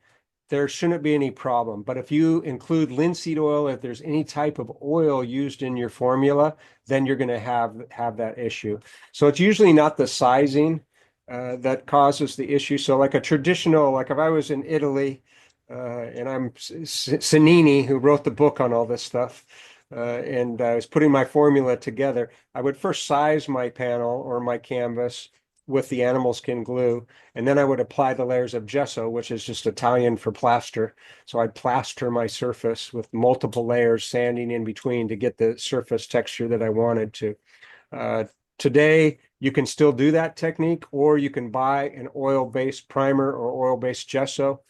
there shouldn't be any problem. But if you include linseed oil, if there's any type of oil used in your formula, then you're going to have that issue. So it's usually not the sizing that causes the issue. So like a traditional, like if I was in Italy, and I'm Sanini, who wrote the book on all this stuff, and I was putting my formula together, I would first size my panel or my canvas with the animal skin glue, and then I would apply the layers of gesso, which is just Italian for plaster. So I'd plaster my surface with multiple layers, sanding in between to get the surface texture that I wanted to. Today, you can still do that technique, or you can buy an oil-based primer or oil-based gesso.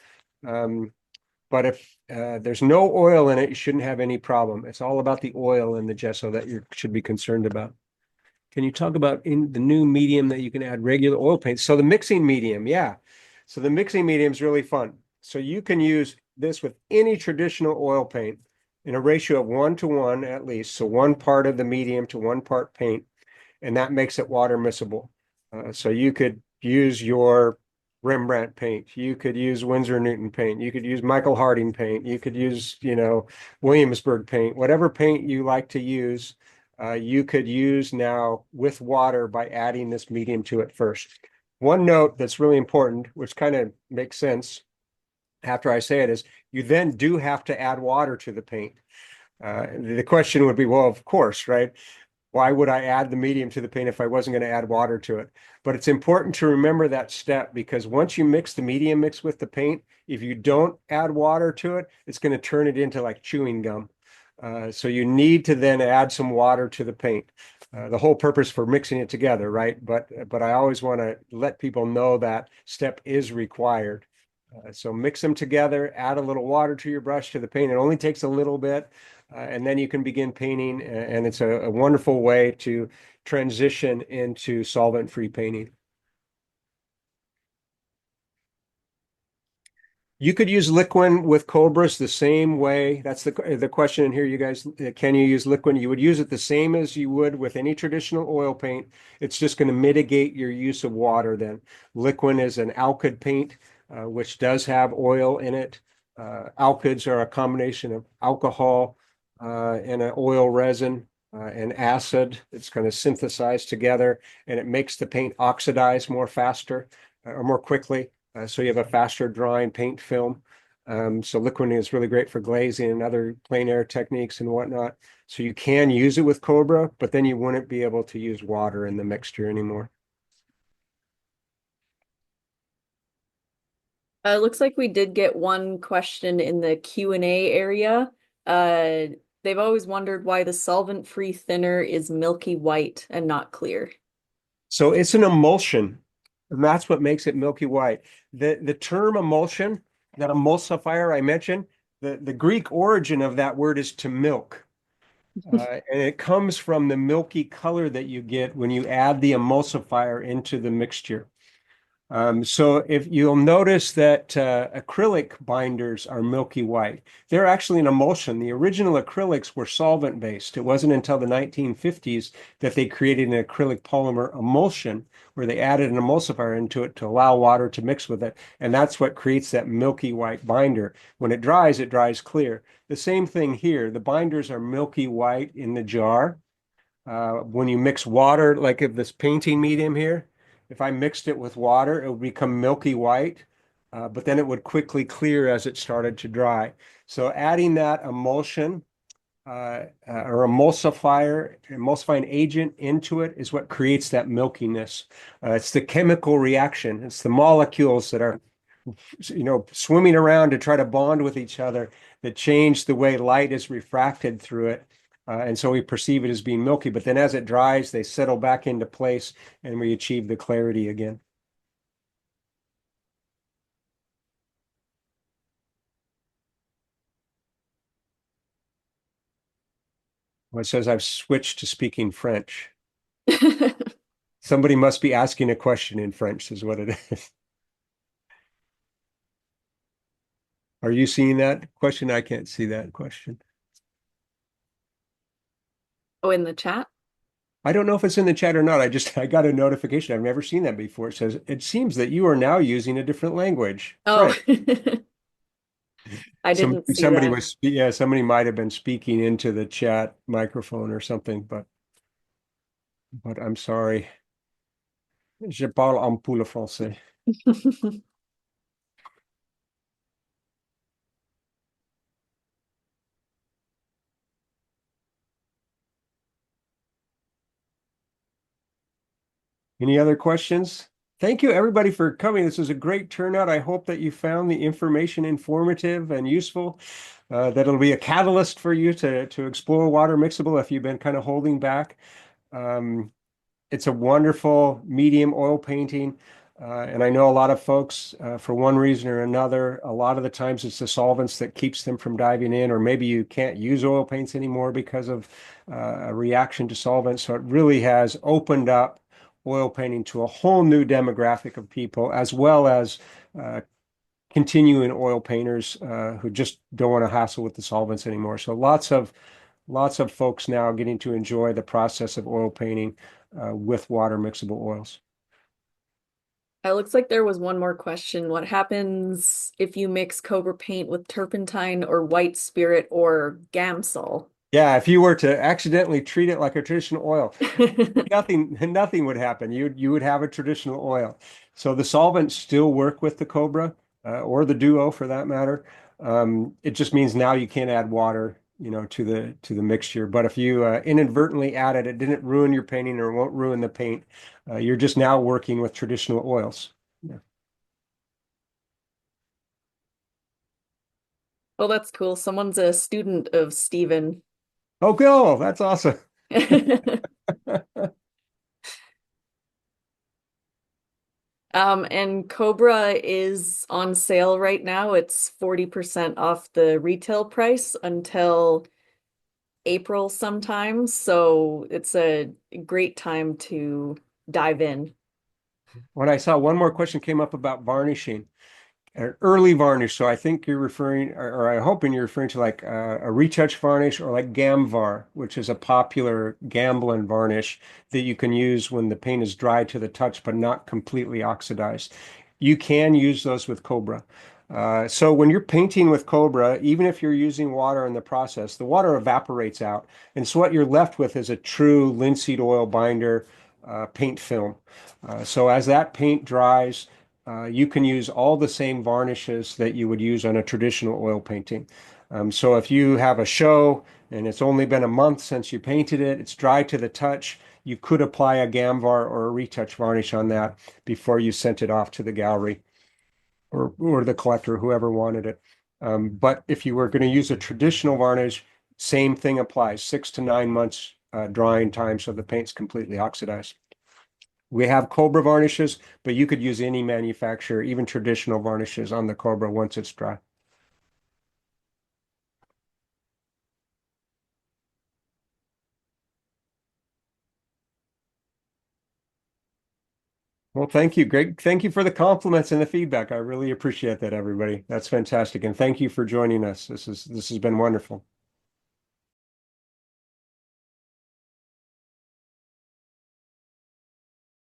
But if there's no oil in it, you shouldn't have any problem. It's all about the oil in the gesso that you should be concerned about. Can you talk about in the new medium that you can add regular oil paint? So the mixing medium, yeah. So the mixing medium is really fun. So you can use this with any traditional oil paint in a ratio of 1 to 1 at least. So one part of the medium to one part paint, and that makes it water miscible. So you could use your Rembrandt paint. You could use Winsor Newton paint. You could use Michael Harding paint. You could use, Williamsburg paint. Whatever paint you like to use, you could use now with water by adding this medium to it first. One note that's really important, which kind of makes sense after I say it, is you then do have to add water to the paint. The question would be, well, of course, right? Why would I add the medium to the paint if I wasn't going to add water to it? But it's important to remember that step, because once you mix the medium mix with the paint, if you don't add water to it, it's going to turn it into like chewing gum. So you need to then add some water to the paint. The whole purpose for mixing it together, right? But I always want to let people know that step is required. So mix them together, add a little water to your brush to the paint. It only takes a little bit, and then you can begin painting. And it's a wonderful way to transition into solvent-free painting. You could use liquid with Cobras the same way. That's the question in here, you guys. Can you use liquid? You would use it the same as you would with any traditional oil paint. It's just going to mitigate your use of water then. Liquid is an alkyd paint, which does have oil in it. Alkyds are a combination of alcohol and an oil resin and acid. It's kind of synthesized together, and it makes the paint oxidize more faster or more quickly. So you have a faster drying paint film. So liquiding is really great for glazing and other plein air techniques and whatnot. So you can use it with Cobra, but then you wouldn't be able to use water in the mixture anymore. Looks like we did get one question in the Q&A area. Uh, they've always wondered why the solvent-free thinner is milky white and not clear. So it's an emulsion, and that's what makes it milky white. The term emulsion, that emulsifier I mentioned, the Greek origin of that word is to milk. And it comes from the milky color that you get when you add the emulsifier into the mixture. So if you'll notice that acrylic binders are milky white, they're actually an emulsion. The original acrylics were solvent based. It wasn't until the 1950s that they created an acrylic polymer emulsion where they added an emulsifier into it to allow water to mix with it. And that's what creates that milky white binder. When it dries clear. The same thing here. The binders are milky white in the jar. When you mix water, like if this painting medium here, if I mixed it with water, it would become milky white, but then it would quickly clear as it started to dry. So adding that emulsion or emulsifying agent into it is what creates that milkiness. It's the chemical reaction. It's the molecules that are, swimming around to try to bond with each other that change the way light is refracted through it. And so we perceive it as being milky, but then as it dries, they settle back into place and we achieve the clarity again. Well, it says I've switched to speaking French. Somebody must be asking a question in French, is what it is. Are you seeing that question? I can't see that question. Oh, in the chat? I don't know if it's in the chat or not. I got a notification. I've never seen that before. It says, it seems that you are now using a different language. Oh, French. I didn't see Somebody that. was, yeah, somebody might have been speaking into the chat microphone or something, but I'm sorry. Je parle un peu le français. Any other questions? Thank you, everybody, for coming. This was a great turnout. I hope that you found the information informative and useful, that it'll be a catalyst for you to explore water mixable if you've been kind of holding back. It's a wonderful medium oil painting. And I know a lot of folks, for one reason or another, a lot of the times it's the solvents that keeps them from diving in, or maybe you can't use oil paints anymore because of a reaction to solvents. So it really has opened up oil painting to a whole new demographic of people, as well as uh, continuing oil painters who just don't want to hassle with the solvents anymore. So lots of folks now getting to enjoy the process of oil painting with water mixable oils. It looks like there was one more question. What happens if you mix Cobra paint with turpentine or white spirit or Gamsol? Yeah, if you were to accidentally treat it like a traditional oil, nothing would happen. You would have a traditional oil. So the solvents still work with the Cobra or the Duo for that matter. It just means now you can't add water, to the mixture. But if you inadvertently added it, didn't ruin your painting or won't ruin the paint. You're just now working with traditional oils. Yeah. Well, that's cool. Someone's a student of Steven. Oh, cool. That's awesome. And Cobra is on sale right now. It's 40% off the retail price until April sometime. So it's a great time to dive in. When I saw one more question came up about varnishing. An early varnish. So I think you're referring, or I'm hoping you're referring to like a retouch varnish or like Gamvar, which is a popular Gamblin varnish that you can use when the paint is dry to the touch, but not completely oxidized. You can use those with Cobra. So when you're painting with Cobra, even if you're using water in the process, the water evaporates out. And so what you're left with is a true linseed oil binder paint film. So as that paint dries, you can use all the same varnishes that you would use on a traditional oil painting. So if you have a show and it's only been a month since you painted it, it's dry to the touch, you could apply a Gamvar or a retouch varnish on that before you sent it off to the gallery or the collector, whoever wanted it. But if you were going to use a traditional varnish, same thing applies, 6 to 9 months drying time so the paint's completely oxidized. We have Cobra varnishes, but you could use any manufacturer, even traditional varnishes on the Cobra once it's dry. Well, thank you. Great. Thank you for the compliments and the feedback. I really appreciate that, everybody. That's fantastic. And thank you for joining us. This has been wonderful.